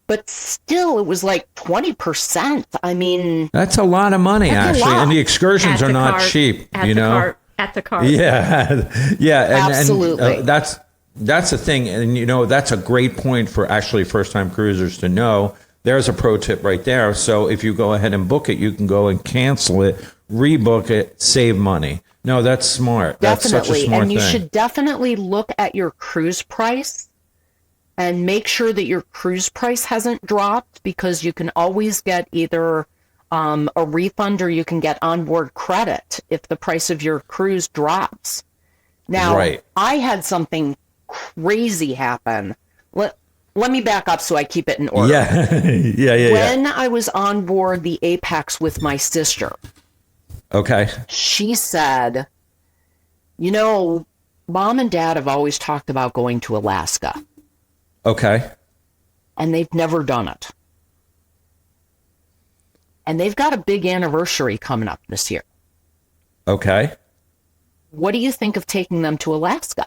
Speaker 3: but still it was like 20%. I mean,
Speaker 1: That's a lot of money,
Speaker 3: That's a
Speaker 1: actually.
Speaker 3: lot.
Speaker 1: And the excursions are not cheap,
Speaker 2: At
Speaker 1: you
Speaker 2: the
Speaker 1: know?
Speaker 2: cart. At the cart.
Speaker 1: Yeah. Yeah.
Speaker 3: Absolutely.
Speaker 1: And that's the thing. And, that's a great point for actually first time cruisers to know. There's a pro tip right there. So if you go ahead and book it, you can go and cancel it, rebook it, save money. No, that's smart. That's such a
Speaker 3: definitely.
Speaker 1: smart
Speaker 3: And you
Speaker 1: thing.
Speaker 3: should definitely look at your cruise price and make sure that your cruise price hasn't dropped, because you can always get either a refund or you can get onboard credit if the price of your cruise drops. Now,
Speaker 1: Right. I
Speaker 3: I had something crazy happen. Let me back up so I keep it in order.
Speaker 1: Yeah. Yeah.
Speaker 3: When I was on board the Apex with my sister,
Speaker 1: Okay.
Speaker 3: she said, Mom and Dad have always talked about going to Alaska,
Speaker 1: Okay.
Speaker 3: and they've never done it. And they've got a big anniversary coming up this year.
Speaker 1: Okay.
Speaker 3: What do you think of taking them to Alaska?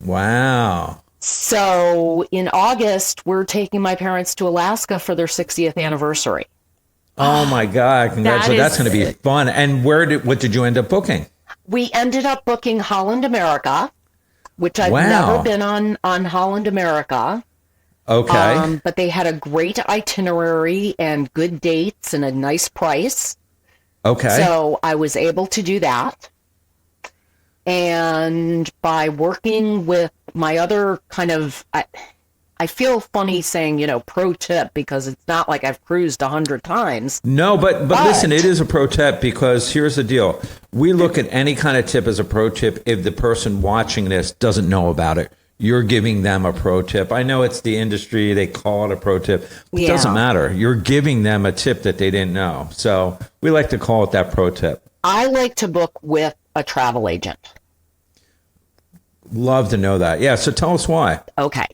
Speaker 1: Wow.
Speaker 3: So in August, we're taking my parents to Alaska for their 60th anniversary.
Speaker 1: Oh my God. Congratulations. That's going to be fun. And what did you end up booking?
Speaker 3: We ended up booking Holland America, which I've
Speaker 1: Wow.
Speaker 3: never been on Holland America.
Speaker 1: Okay.
Speaker 3: But they had a great itinerary and good dates and a nice price.
Speaker 1: Okay.
Speaker 3: So I was able to do that. And by working with my other kind of, I feel funny saying, pro tip, because it's not like I've cruised 100 times.
Speaker 1: No, but listen, it is a pro tip, because here's the deal. We look at any kind of tip as a pro tip if the person watching this doesn't know about it. You're giving them a pro tip. I know it's the industry, they call it a pro tip. It doesn't matter. You're giving them a tip that they didn't know. So we like to call it that pro tip.
Speaker 3: I like to book with a travel agent.
Speaker 1: Love to know that. Yeah, so tell us why.
Speaker 3: Okay.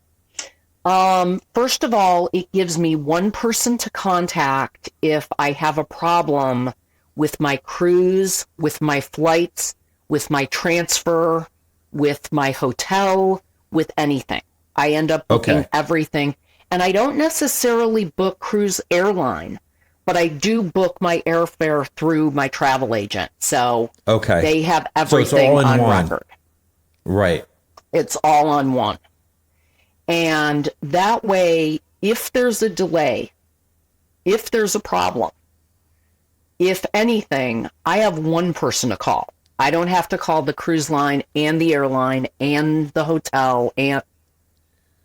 Speaker 3: First of all, it gives me one person to contact if I have a problem with my cruise, with my flights, with my transfer, with my hotel, with anything. I end up booking everything. And I don't necessarily book cruise airline, but I do book my airfare through my travel agent. So they have everything
Speaker 1: all in
Speaker 3: on
Speaker 1: one.
Speaker 3: record.
Speaker 1: Right.
Speaker 3: It's all on one. And that way, if there's a delay, if there's a problem, if anything, I have one person to call. I don't have to call the cruise line and the airline and the hotel and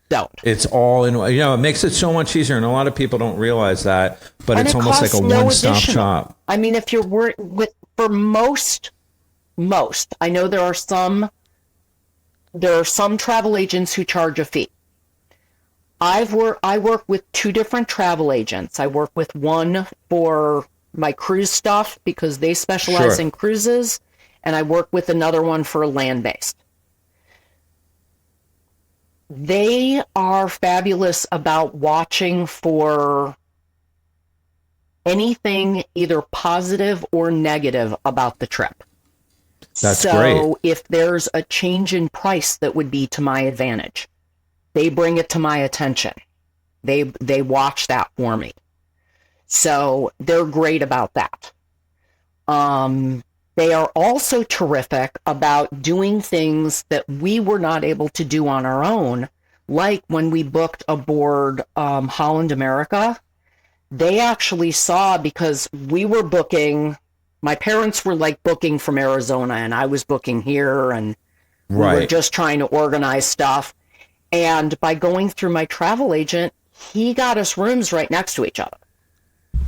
Speaker 3: don't.
Speaker 1: It's all in, it makes it so much easier. And a lot of people don't realize that, but
Speaker 3: And
Speaker 1: it's
Speaker 3: it
Speaker 1: almost like
Speaker 3: costs
Speaker 1: a
Speaker 3: no
Speaker 1: one-stop
Speaker 3: additional.
Speaker 1: shop.
Speaker 3: I mean, if you're for most, I know there are some travel agents who charge a fee. I work with two different travel agents. I work with one for my cruise stuff because they specialize in cruises, and I work with another one for land-based. They are fabulous about watching for anything either positive or negative about the trip.
Speaker 1: That's
Speaker 3: so
Speaker 1: great.
Speaker 3: If there's a change in price that would be to my advantage, they bring it to my attention. They watch that for me. So they're great about that. They are also terrific about doing things that we were not able to do on our own, like when we booked aboard Holland America. They actually saw, because we were booking, my parents were like booking from Arizona and I was booking here, and we were just trying to organize stuff. And by going through my travel agent, he got us rooms right next to each other.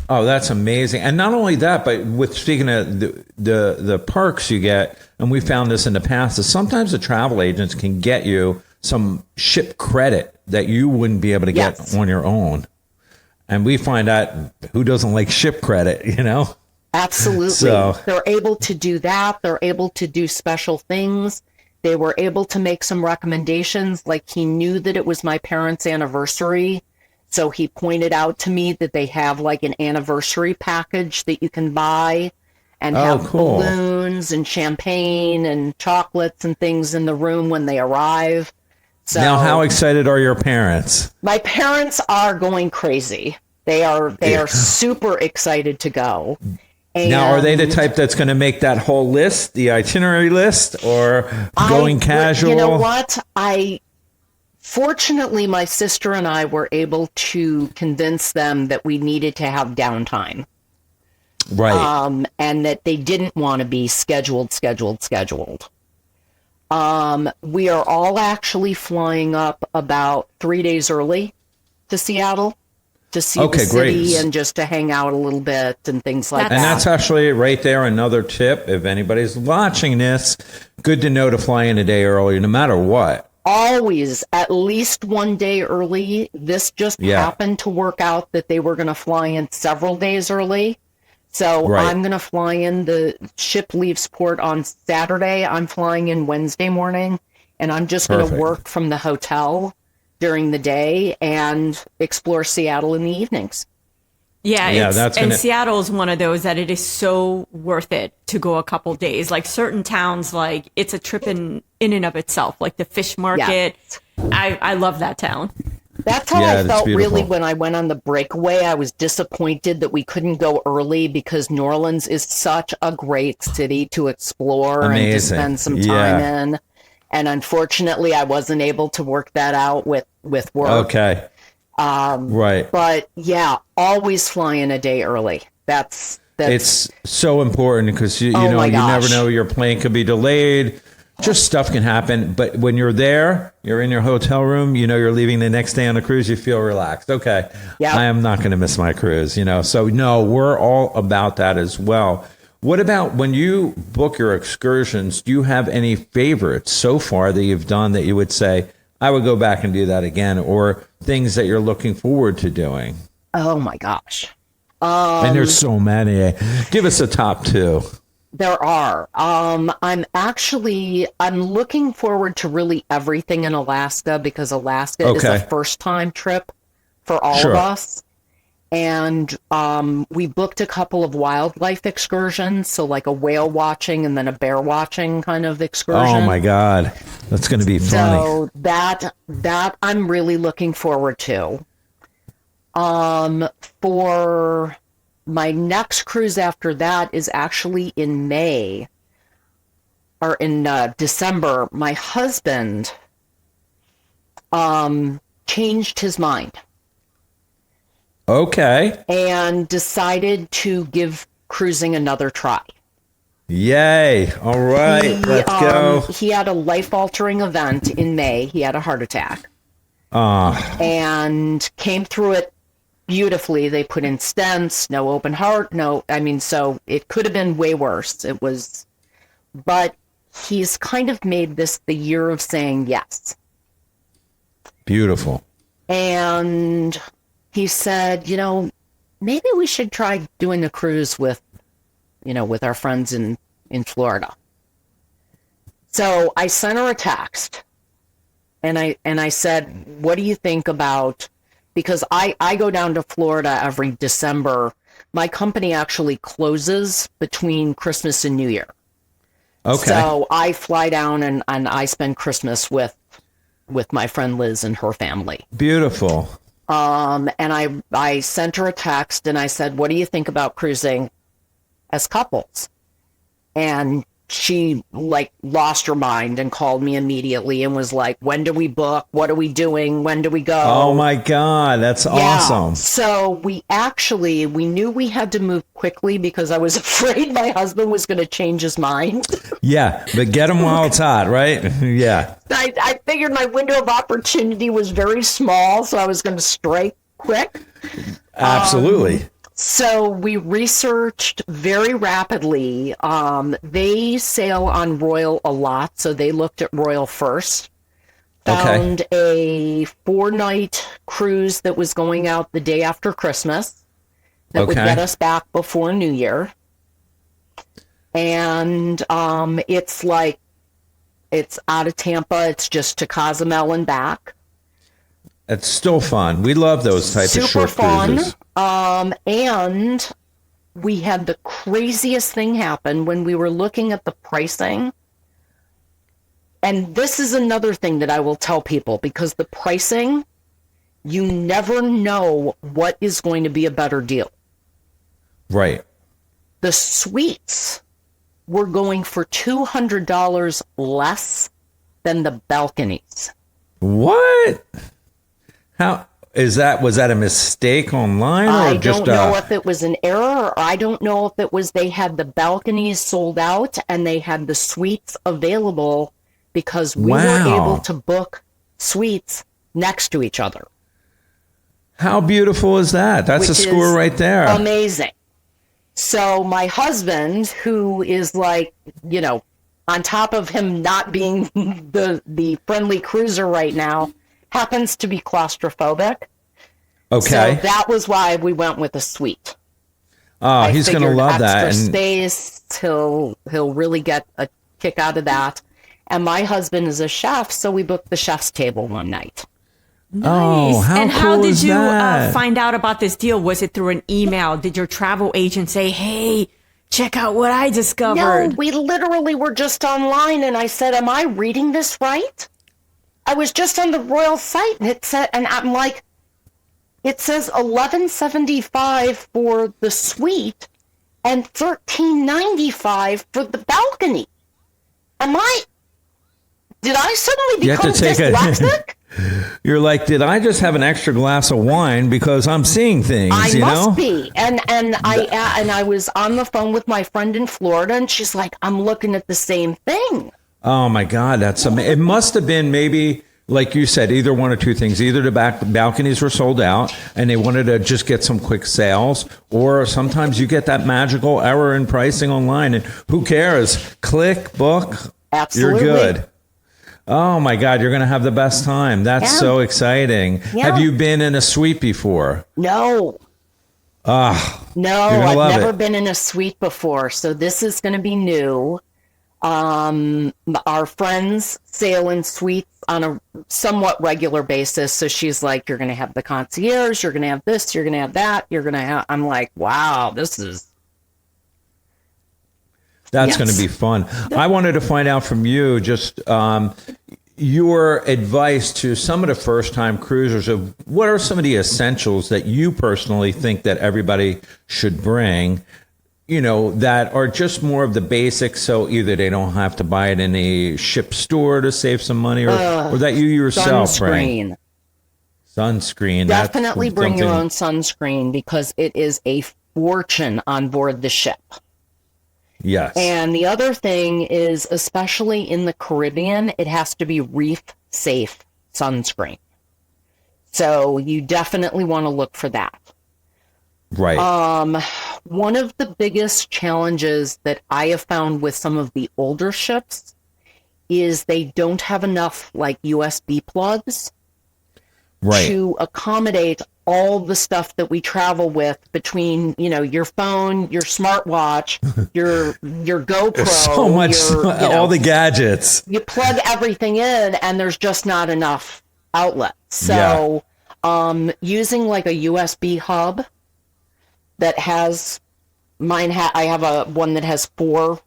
Speaker 1: Oh, that's amazing. And not only that, but with speaking of the perks you get, and we found this in the past, is sometimes the travel agents can get you some ship credit that you wouldn't be able to get on your own. And we find out who doesn't like ship credit, you know?
Speaker 3: Absolutely. So they're able to do that. They're able to do special things. They were able to make some recommendations. Like, he knew that it was my parents' anniversary. So he pointed out to me that they have like an anniversary package that you can buy and have balloons and champagne and chocolates and things in the room when they arrive. So
Speaker 1: now, how excited are your parents?
Speaker 3: My parents are going crazy. They are super excited to go. And
Speaker 1: now, are they the type that's going to make that whole list, the itinerary list, or going casual?
Speaker 3: You know what? Fortunately, my sister and I were able to convince them that we needed to have downtime.
Speaker 1: Right.
Speaker 3: And that they didn't want to be scheduled. We are all actually flying up about 3 days early to Seattle to see the city and just to hang out a little bit and things like that.
Speaker 1: And that's actually right there another tip. If anybody's watching this, good to know to fly in a day early, no matter what.
Speaker 3: Always at least 1 day early. This just happened to work out that they were going to fly in several days early. So I'm going to fly in. The ship leaves port on Saturday. I'm flying in Wednesday morning, and I'm just going to work from the hotel during the day and explore Seattle in the evenings.
Speaker 2: And Seattle is one of those that it is so worth it to go a couple days. Like certain towns, like it's a trip in and of itself, like the fish market. I love that town.
Speaker 3: That's how I felt really when I went on the breakaway. I was disappointed that we couldn't go early because New Orleans is such a great city to explore and to spend some time in. And unfortunately, I wasn't able to work that out with work.
Speaker 1: Okay.
Speaker 3: But yeah, always flying a day early. That's
Speaker 1: it's so important because you know you never know, your plane could be delayed. Just stuff can happen. But when you're there, you're in your hotel room, you know you're leaving the next day on a cruise, you feel relaxed. Okay. I am not going to miss my cruise, you know. So no, we're all about that as well. What about when you book your excursions? Do you have any favorites so far that you've done that you would say, I would go back and do that again, or things that you're looking forward to doing?
Speaker 3: Oh my gosh.
Speaker 1: And there's so many. Give us a top two.
Speaker 3: There are. I'm looking forward to really everything in Alaska because Alaska is a first time trip for all of us. And we booked a couple of wildlife excursions, so like a whale watching and then a bear watching kind of excursion.
Speaker 1: Oh my God, that's going to be funny.
Speaker 3: So that I'm really looking forward to. For my next cruise after that is actually in May or in December. My husband changed his mind.
Speaker 1: Okay.
Speaker 3: And decided to give cruising another try.
Speaker 1: Yay. All right. Let's go.
Speaker 3: He had a life-altering event in May. He had a heart attack. And came through it beautifully. They put in stents, no open heart, so it could have been way worse. But he's kind of made this the year of saying yes.
Speaker 1: Beautiful.
Speaker 3: And he said, maybe we should try doing a cruise with our friends in Florida. So I sent her a text and I said, what do you think about, because I go down to Florida every December. My company actually closes between Christmas and New Year. Okay. So I fly down and I spend Christmas with my friend Liz and her family.
Speaker 1: Beautiful.
Speaker 3: And I sent her a text and I said, what do you think about cruising as couples? And she like lost her mind and called me immediately and was like, when do we book? What are we doing? When do we go?
Speaker 1: Oh my God, that's awesome.
Speaker 3: So we knew we had to move quickly because I was afraid my husband was going to change his mind.
Speaker 1: Yeah, but get them while it's hot, right? Yeah.
Speaker 3: I figured my window of opportunity was very small, so I was going to strike quick.
Speaker 1: Absolutely.
Speaker 3: So we researched very rapidly. They sail on Royal a lot, so they looked at Royal first. Found a 4-night cruise that was going out the day after Christmas that would get us back before New Year. And it's out of Tampa. It's just to Cozumel and back.
Speaker 1: It's still fun. We love those type of short cruises.
Speaker 3: And we had the craziest thing happen when we were looking at the pricing. And this is another thing that I will tell people, because the pricing, you never know what is going to be a better deal.
Speaker 1: Right.
Speaker 3: The suites were going for $200 less than the balconies.
Speaker 1: What? How is that? Was that a mistake online, or
Speaker 3: I
Speaker 1: just
Speaker 3: don't know if it was an error, or I don't know if it was they had the balconies sold out and they had the suites available because we were able to book suites next to each other.
Speaker 1: How beautiful is that? That's a score right there.
Speaker 3: Amazing. So my husband, who is like, on top of him not being the friendly cruiser right now, happens to be claustrophobic.
Speaker 1: Okay.
Speaker 3: So that was why we went with a suite.
Speaker 1: Oh, he's going to love that.
Speaker 3: Extra space, he'll really get a kick out of that. And my husband is a chef, so we booked the chef's table one night.
Speaker 2: Nice.
Speaker 1: Oh, how
Speaker 2: and
Speaker 1: cool
Speaker 2: how did
Speaker 1: is
Speaker 2: you
Speaker 1: that?
Speaker 2: find out about this deal? Was it through an email? Did your travel agent say, hey, check out what I discovered?
Speaker 3: No, we literally were just online, and I said, am I reading this right? I was just on the Royal site, and it said, and I'm like, it says $11.75 for the suite and $13.95 for the balcony. Did I suddenly become dyslexic?
Speaker 1: You're like, did I just have an extra glass of wine because I'm seeing things?
Speaker 3: I must be. And I was on the phone with my friend in Florida, and she's like, I'm looking at the same thing.
Speaker 1: Oh my God, that's amazing. It must have been maybe, like you said, either one or two things. Either the balconies were sold out and they wanted to just get some quick sales, or sometimes you get that magical error in pricing online, and who cares? Click, book.
Speaker 3: Absolutely.
Speaker 1: You're good. Oh my God, you're going to have the best time. That's so exciting.
Speaker 3: Yeah.
Speaker 1: Have you been in a suite before?
Speaker 3: No.
Speaker 1: No,
Speaker 3: I've never been in a suite before, so this is going to be new. Our friends sail in suites on a somewhat regular basis, so she's like, you're going to have the concierge, you're going to have this, you're going to have that, I'm like, wow,
Speaker 1: That's going to be fun. I wanted to find out from you just your advice to some of the first-time cruisers of what are some of the essentials that you personally think that everybody should bring, that are just more of the basics, so either they don't have to buy it in a ship store to save some money, or that you yourself bring. Sunscreen.
Speaker 3: Definitely bring your own sunscreen, because it is a fortune on board the ship.
Speaker 1: Yes.
Speaker 3: And the other thing is, especially in the Caribbean, it has to be reef safe sunscreen. So you definitely want to look for that.
Speaker 1: Right.
Speaker 3: One of the biggest challenges that I have found with some of the older ships is they don't have enough USB plugs to accommodate all the stuff that we travel with, between your phone, your smartwatch, your GoPro.
Speaker 1: So much, all the gadgets.
Speaker 3: You plug everything in, and there's just not enough outlets. So, using a USB hub that has I have one that has 4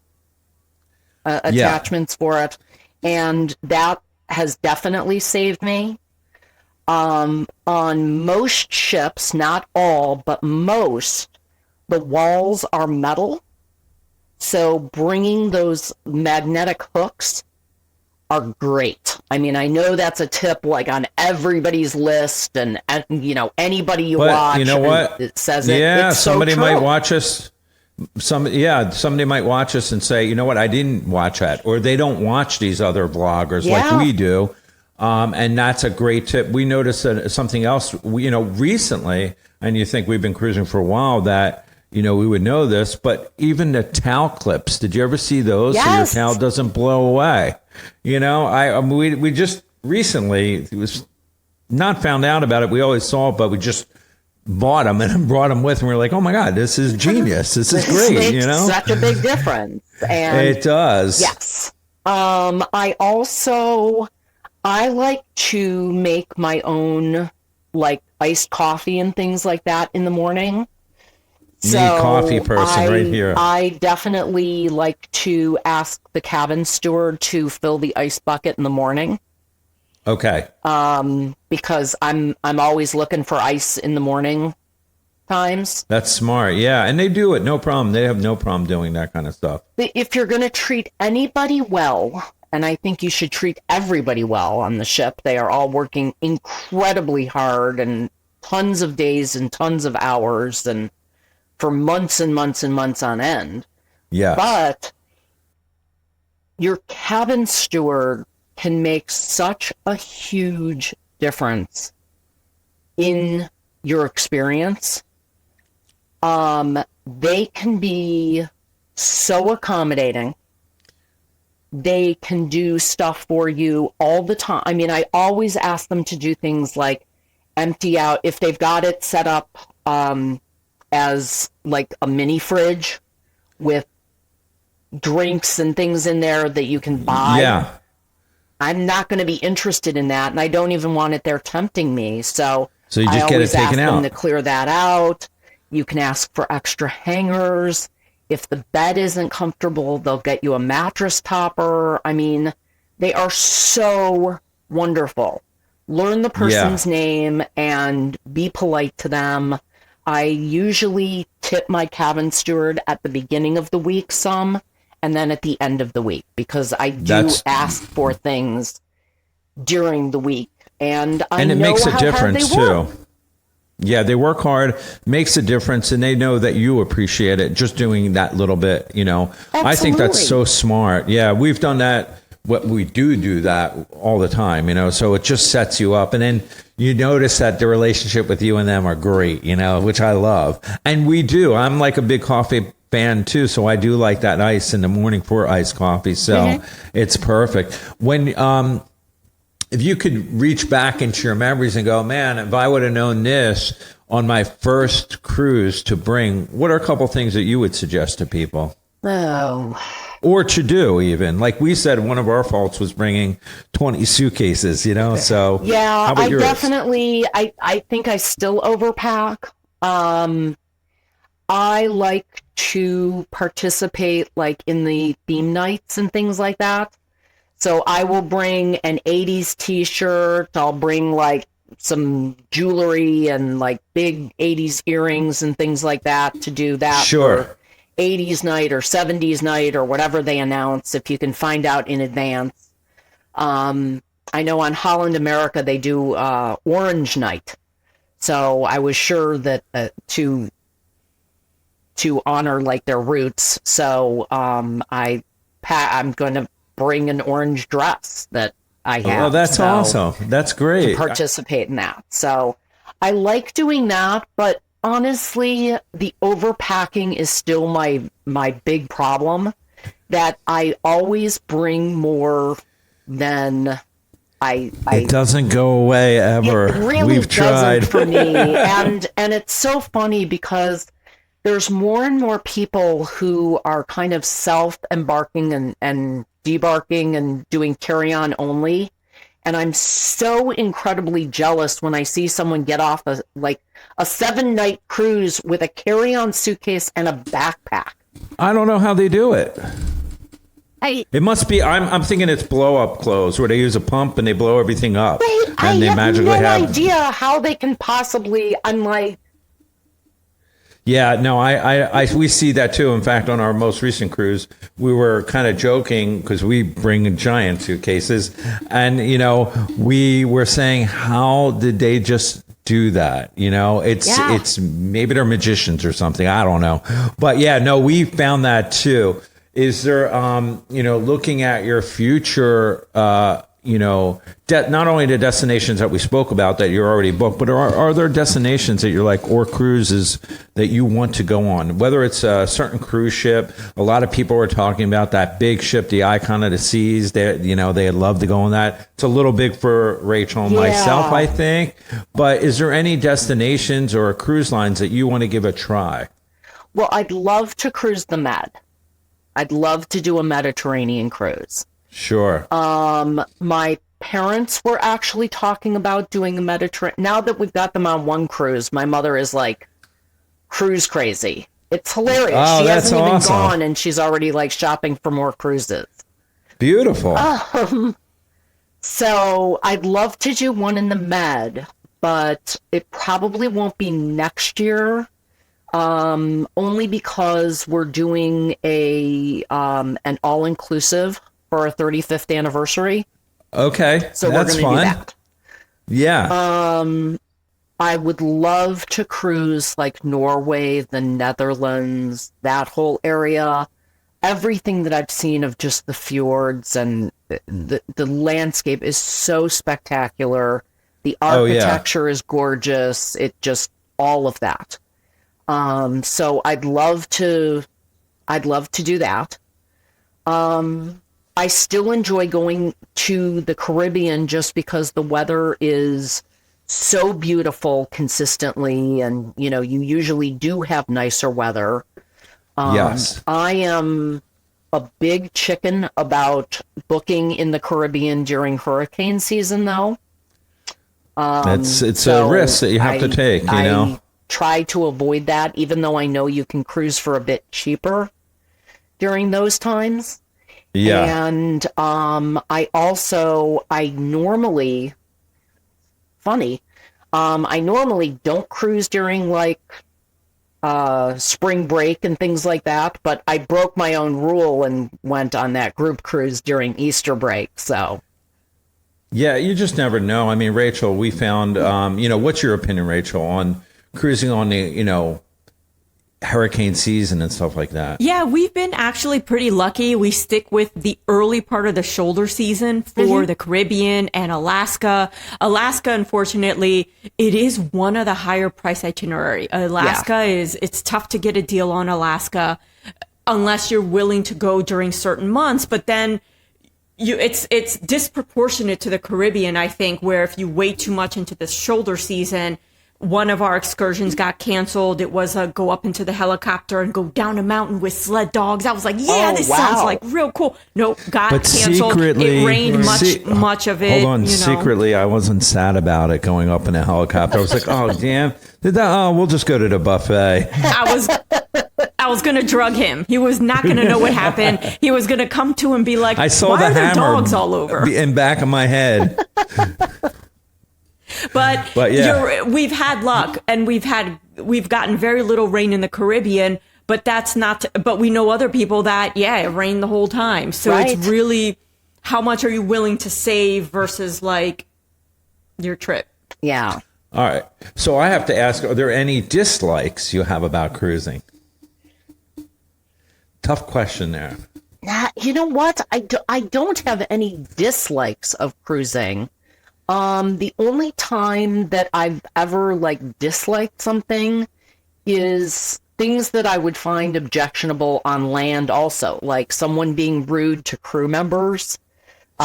Speaker 3: attachments for it, and that has definitely saved me. On most ships, not all, but most, the walls are metal. So bringing those magnetic hooks are great. I mean, I know that's a tip like on everybody's list, and you know, anybody you
Speaker 1: But
Speaker 3: watch,
Speaker 1: you know what?
Speaker 3: it says it.
Speaker 1: Yeah,
Speaker 3: It's so
Speaker 1: somebody
Speaker 3: true.
Speaker 1: might watch us. Somebody might watch us and say, you know what, I didn't watch that, or they don't watch these other bloggers like
Speaker 3: Yeah.
Speaker 1: we do. And that's a great tip. We noticed that something else, recently, and you think we've been cruising for a while, that, we would know this, but even the towel clips, did you ever see those?
Speaker 3: Yes.
Speaker 1: So your towel doesn't blow away. We just recently, it was not found out about it. We always saw it, but we just bought them and brought them with, and we were like, oh my God, this is genius. This is great.
Speaker 3: It makes such a big difference. And
Speaker 1: it does.
Speaker 3: yes. I like to make my own like iced coffee and things like that in the morning.
Speaker 1: Me, coffee person right here.
Speaker 3: I definitely like to ask the cabin steward to fill the ice bucket in the morning.
Speaker 1: Okay.
Speaker 3: Because I'm always looking for ice in the morning times.
Speaker 1: That's smart. Yeah. And they do it. No problem. They have no problem doing that kind of stuff.
Speaker 3: If you're going to treat anybody well, and I think you should treat everybody well on the ship, they are all working incredibly hard and tons of days and tons of hours and for months and months and months on end.
Speaker 1: Yeah.
Speaker 3: But your cabin steward can make such a huge difference in your experience. They can be so accommodating. They can do stuff for you all the time. I mean, I always ask them to do things like empty out, if they've got it set up as like a mini fridge with drinks and things in there that you can buy.
Speaker 1: Yeah.
Speaker 3: I'm not going to be interested in that, and I don't even want it there tempting me. So
Speaker 1: you just
Speaker 3: I
Speaker 1: get it
Speaker 3: always
Speaker 1: taken
Speaker 3: ask them
Speaker 1: out.
Speaker 3: to clear that out. You can ask for extra hangers. If the bed isn't comfortable, they'll get you a mattress topper. I mean, they are so wonderful. Learn the person's name and be polite to them. I usually tip my cabin steward at the beginning of the week some, and then at the end of the week, because I do ask for things during the week. And I know
Speaker 1: it makes a
Speaker 3: how
Speaker 1: difference
Speaker 3: hard they work.
Speaker 1: too. Yeah, they work hard, makes a difference, and they know that you appreciate it just doing that little bit, I think that's
Speaker 3: Absolutely.
Speaker 1: so smart. Yeah, we've done that. What we do that all the time, so it just sets you up. And then you notice that the relationship with you and them are great, which I love. And we do. I'm like a big coffee fan too, so I do like that ice in the morning for iced coffee. So it's perfect. When if you could reach back into your memories and go, man, if I would have known this on my first cruise to bring, what are a couple things that you would suggest to people?
Speaker 3: Oh,
Speaker 1: Or to do even, like we said, one of our faults was bringing 20 suitcases, so.
Speaker 3: yeah,
Speaker 1: how about
Speaker 3: I
Speaker 1: yours?
Speaker 3: definitely, I think I still overpack. I like to participate like in the theme nights and things like that. So I will bring an 80s t-shirt. I'll bring like some jewelry and like big 80s earrings and things like that to do that.
Speaker 1: Sure.
Speaker 3: For 80s night or 70s night or whatever they announce, if you can find out in advance. I know on Holland America they do Orange Night. So I was sure that to honor like their roots. So I'm going to bring an orange dress that I have.
Speaker 1: Oh, that's awesome. That's great.
Speaker 3: To participate in that. So I like doing that, but honestly, the overpacking is still my big problem, that I always bring more than
Speaker 1: it doesn't go away ever.
Speaker 3: It really
Speaker 1: We've
Speaker 3: doesn't
Speaker 1: tried.
Speaker 3: for me. And it's so funny because there's more and more people who are kind of self-embarking and debarking and doing carry-on only. And I'm so incredibly jealous when I see someone get off a 7-night cruise with a carry-on suitcase and a backpack.
Speaker 1: I don't know how they do it. It must be. I'm thinking it's blow-up clothes where they use a pump and they blow everything up,
Speaker 3: I
Speaker 1: and they
Speaker 3: have
Speaker 1: magically
Speaker 3: no
Speaker 1: have.
Speaker 3: idea how they can possibly. I'm like,
Speaker 1: Yeah, no, we see that too. In fact, on our most recent cruise, we were kind of joking because we bring giant suitcases, and we were saying, how did they just do that? It's maybe they're magicians or something. I don't know, but yeah, no, we found that too. Is there, looking at your future, not only the destinations that we spoke about that you're already booked, but are there destinations that you're like, or cruises that you want to go on? Whether it's a certain cruise ship, a lot of people are talking about that big ship, the Icon of the Seas. They'd love to go on that. It's a little big for Rachel and myself, I think. But is there any destinations or cruise lines that you want to give a try?
Speaker 3: Well, I'd love to cruise the Med. I'd love to do a Mediterranean cruise.
Speaker 1: Sure.
Speaker 3: My parents were actually talking about doing a Mediterranean. Now that we've got them on one cruise, my mother is like cruise crazy. It's hilarious.
Speaker 1: Oh,
Speaker 3: she
Speaker 1: that's
Speaker 3: hasn't even
Speaker 1: awesome.
Speaker 3: gone and she's already like shopping for more cruises.
Speaker 1: Beautiful.
Speaker 3: So I'd love to do one in the Med, but it probably won't be next year. Only because we're doing an all-inclusive for our 35th anniversary.
Speaker 1: Okay,
Speaker 3: So
Speaker 1: that's
Speaker 3: we're going to do
Speaker 1: fun.
Speaker 3: that.
Speaker 1: Yeah.
Speaker 3: I would love to cruise like Norway, the Netherlands, that whole area. Everything that I've seen of just the fjords and the landscape is so spectacular. The architecture is gorgeous. It just, all of that. So I'd love to do that. I still enjoy going to the Caribbean just because the weather is so beautiful consistently, and you usually do have nicer weather.
Speaker 1: Yes.
Speaker 3: I am a big chicken about booking in the Caribbean during hurricane season, though.
Speaker 1: It's a risk that you have to take,
Speaker 3: I try to avoid that, even though I know you can cruise for a bit cheaper during those times.
Speaker 1: Yeah.
Speaker 3: And I normally don't cruise during like spring break and things like that, but I broke my own rule and went on that group cruise during Easter break. So
Speaker 1: Yeah, you just never know. I mean, Rachel, we found, what's your opinion, Rachel, on cruising on the, hurricane season and stuff like that?
Speaker 2: Yeah, we've been actually pretty lucky. We stick with the early part of the shoulder season for the Caribbean and Alaska. Alaska, unfortunately, it is one of the higher price itinerary. It's tough to get a deal on Alaska unless you're willing to go during certain months, but then it's disproportionate to the Caribbean, I think, where if you wait too much into the shoulder season, one of our excursions got canceled. It was a go up into the helicopter and go down a mountain with sled dogs. I was like, this sounds like real cool. Nope, got canceled.
Speaker 1: Secretly,
Speaker 2: it rained much of it.
Speaker 1: Hold on, secretly, I wasn't sad about it going up in a helicopter. I was like, oh, damn. We'll just go to the buffet.
Speaker 2: I was going to drug him. He was not going to know what happened. He was going to come to and be like,
Speaker 1: I saw
Speaker 2: why
Speaker 1: the
Speaker 2: are there
Speaker 1: hammer
Speaker 2: dogs all over?
Speaker 1: in back of my head.
Speaker 2: But
Speaker 1: yeah.
Speaker 2: We've had luck, and we've gotten very little rain in the Caribbean, but that's not, but we know other people that, it rained the whole time. So It's really, how much are you willing to save versus like your trip?
Speaker 3: Yeah.
Speaker 1: All right. So I have to ask, are there any dislikes you have about cruising? Tough question there.
Speaker 3: You know what? I don't have any dislikes of cruising. The only time that I've ever disliked something is things that I would find objectionable on land also, like someone being rude to crew members.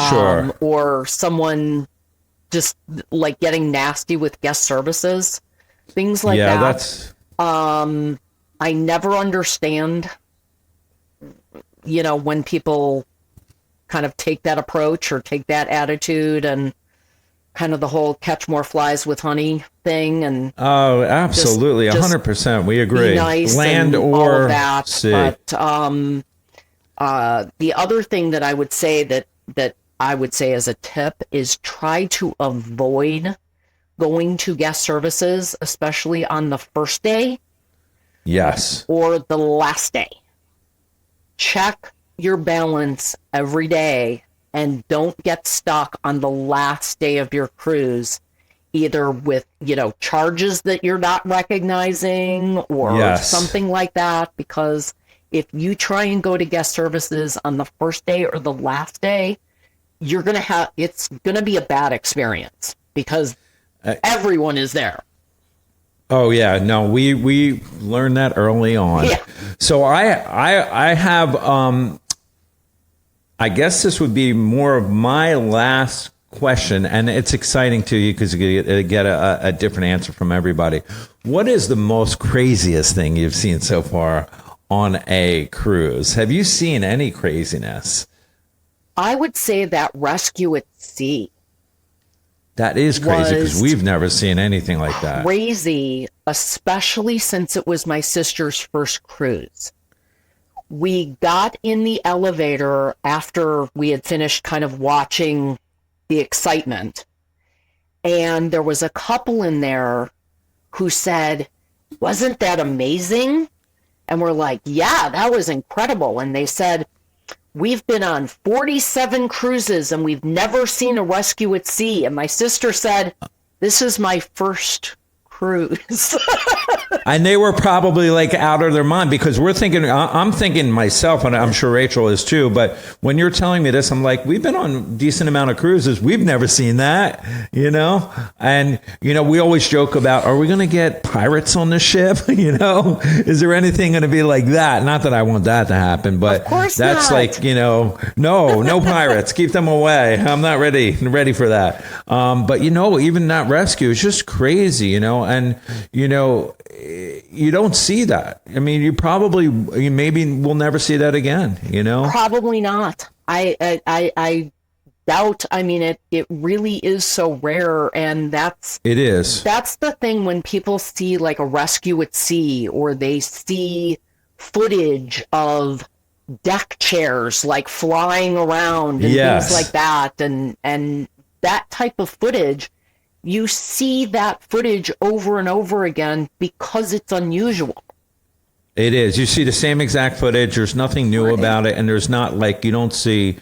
Speaker 1: Sure.
Speaker 3: Or someone just getting nasty with guest services. Things like that.
Speaker 1: Yeah, that's...
Speaker 3: I never understand, when people kind of take that approach or take that attitude, and kind of the whole catch more flies with honey thing. And
Speaker 1: oh, absolutely, 100%. We agree.
Speaker 3: Be nice
Speaker 1: land
Speaker 3: and
Speaker 1: or
Speaker 3: all of that.
Speaker 1: sea.
Speaker 3: But the other thing that I would say that I would say as a tip is try to avoid going to guest services, especially on the first day.
Speaker 1: Yes.
Speaker 3: or the last day. Check your balance every day and don't get stuck on the last day of your cruise, either with, charges that you're not recognizing or
Speaker 1: Yes.
Speaker 3: something like that. Because if you try and go to guest services on the first day or the last day, it's going to be a bad experience because everyone is there.
Speaker 1: Oh yeah, no, we learned that early on.
Speaker 3: Yeah.
Speaker 1: So I have I guess this would be more of my last question, and it's exciting to you because you get a different answer from everybody. What is the most craziest thing you've seen so far on a cruise? Have you seen any craziness?
Speaker 3: I would say that rescue at sea.
Speaker 1: That is crazy because we've never seen anything like that.
Speaker 3: Crazy, especially since it was my sister's first cruise. We got in the elevator after we had finished kind of watching the excitement, and there was a couple in there who said, "Wasn't that amazing?" And we're like, "Yeah, that was incredible." And they said, "We've been on 47 cruises and we've never seen a rescue at sea." And my sister said, "This is my first cruise."
Speaker 1: And they were probably like out of their mind because I'm thinking myself, and I'm sure Rachel is too, but when you're telling me this, I'm like, we've been on a decent amount of cruises. We've never seen that, And, we always joke about, are we going to get pirates on the ship? Is there anything going to be like that? Not that I want that to happen, but
Speaker 3: Of course
Speaker 1: that's
Speaker 3: not.
Speaker 1: like, no pirates. Keep them away. I'm not ready for that. But, even that rescue is just crazy, and, you don't see that. I mean, you maybe will never see that again,
Speaker 3: Probably not. I doubt. I mean, it really is so rare, and
Speaker 1: it is.
Speaker 3: That's the thing when people see like a rescue at sea, or they see footage of deck chairs like flying around and
Speaker 1: Yes.
Speaker 3: things like that, and that type of footage. You see that footage over and over again because it's unusual.
Speaker 1: It is. You see the same exact footage. There's nothing new about it. And there's not like, you don't see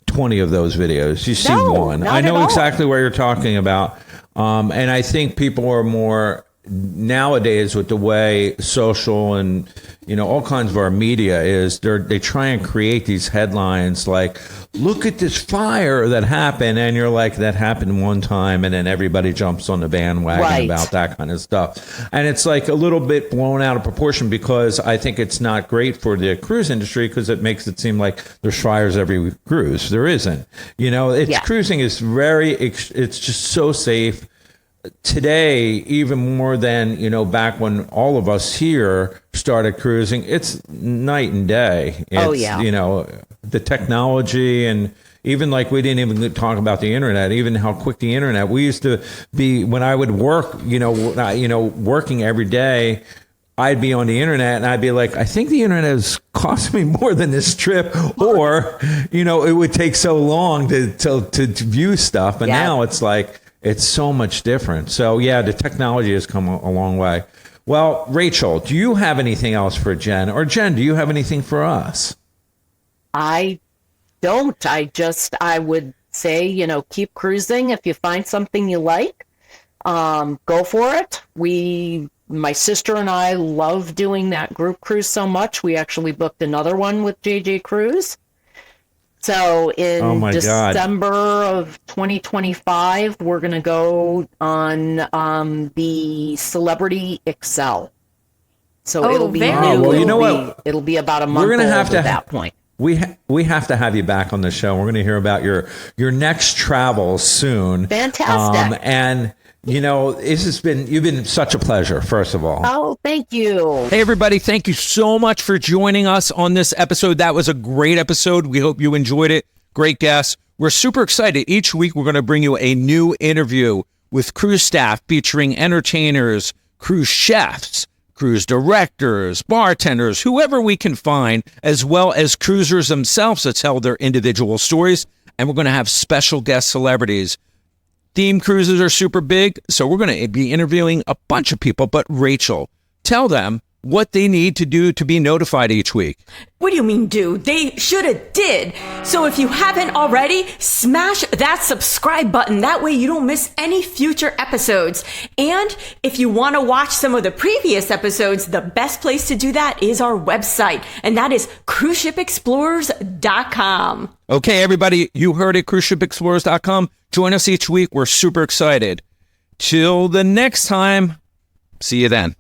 Speaker 1: 20 of those videos. You see one.
Speaker 3: not
Speaker 1: I know
Speaker 3: at all.
Speaker 1: exactly what you're talking about. And I think people are more nowadays with the way social and, all kinds of our media is, they try and create these headlines like, look at this fire that happened. And you're like, that happened one time. And then everybody jumps on the bandwagon
Speaker 3: Right.
Speaker 1: about that kind of stuff. And it's like a little bit blown out of proportion because I think it's not great for the cruise industry because it makes it seem like there's fires every cruise. There isn't. Cruising is it's just so safe. Today, even more than, back when all of us here started cruising, it's night and day. The technology, and even like we didn't even talk about the internet, even how quick the internet. We used to be, when I would work, working every day, I'd be on the internet and I'd be like, I think the internet is costing me more than this trip, or, it would take so long to view stuff. But now it's like, it's so much different. So yeah, the technology has come a long way. Well, Rachel, do you have anything else for Jen? Or Jen, do you have anything for us?
Speaker 3: I don't. I would say, keep cruising. If you find something you like, go for it. My sister and I love doing that group cruise so much. We actually booked another one with JJ Cruise. So in December of 2025, we're going to go on the Celebrity Excel. So it'll be new.
Speaker 1: Well, you know what?
Speaker 3: It'll be about a month
Speaker 1: We're gonna
Speaker 3: old
Speaker 1: have to
Speaker 3: at that point.
Speaker 1: We have to have you back on the show. We're going to hear about your next travels soon.
Speaker 3: Fantastic.
Speaker 1: And you've been such a pleasure, first of all.
Speaker 3: Oh, thank you.
Speaker 4: Hey, everybody. Thank you so much for joining us on this episode. That was a great episode. We hope you enjoyed it. Great guests. We're super excited. Each week, we're going to bring you a new interview with cruise staff featuring entertainers, cruise chefs, cruise directors, bartenders, whoever we can find, as well as cruisers themselves to tell their individual stories. And we're going to have special guest celebrities. Theme cruises are super big, so we're going to be interviewing a bunch of people. But Rachel, tell them what they need to do to be notified each week.
Speaker 2: What do you mean do? They should have did. So if you haven't already, smash that subscribe button. That way you don't miss any future episodes. And if you want to watch some of the previous episodes, the best place to do that is our website. And that is cruiseshipexplorers.com.
Speaker 4: Okay, everybody, you heard it, cruiseshipexplorers.com. Join us each week. We're super excited. Till the next time, see you then.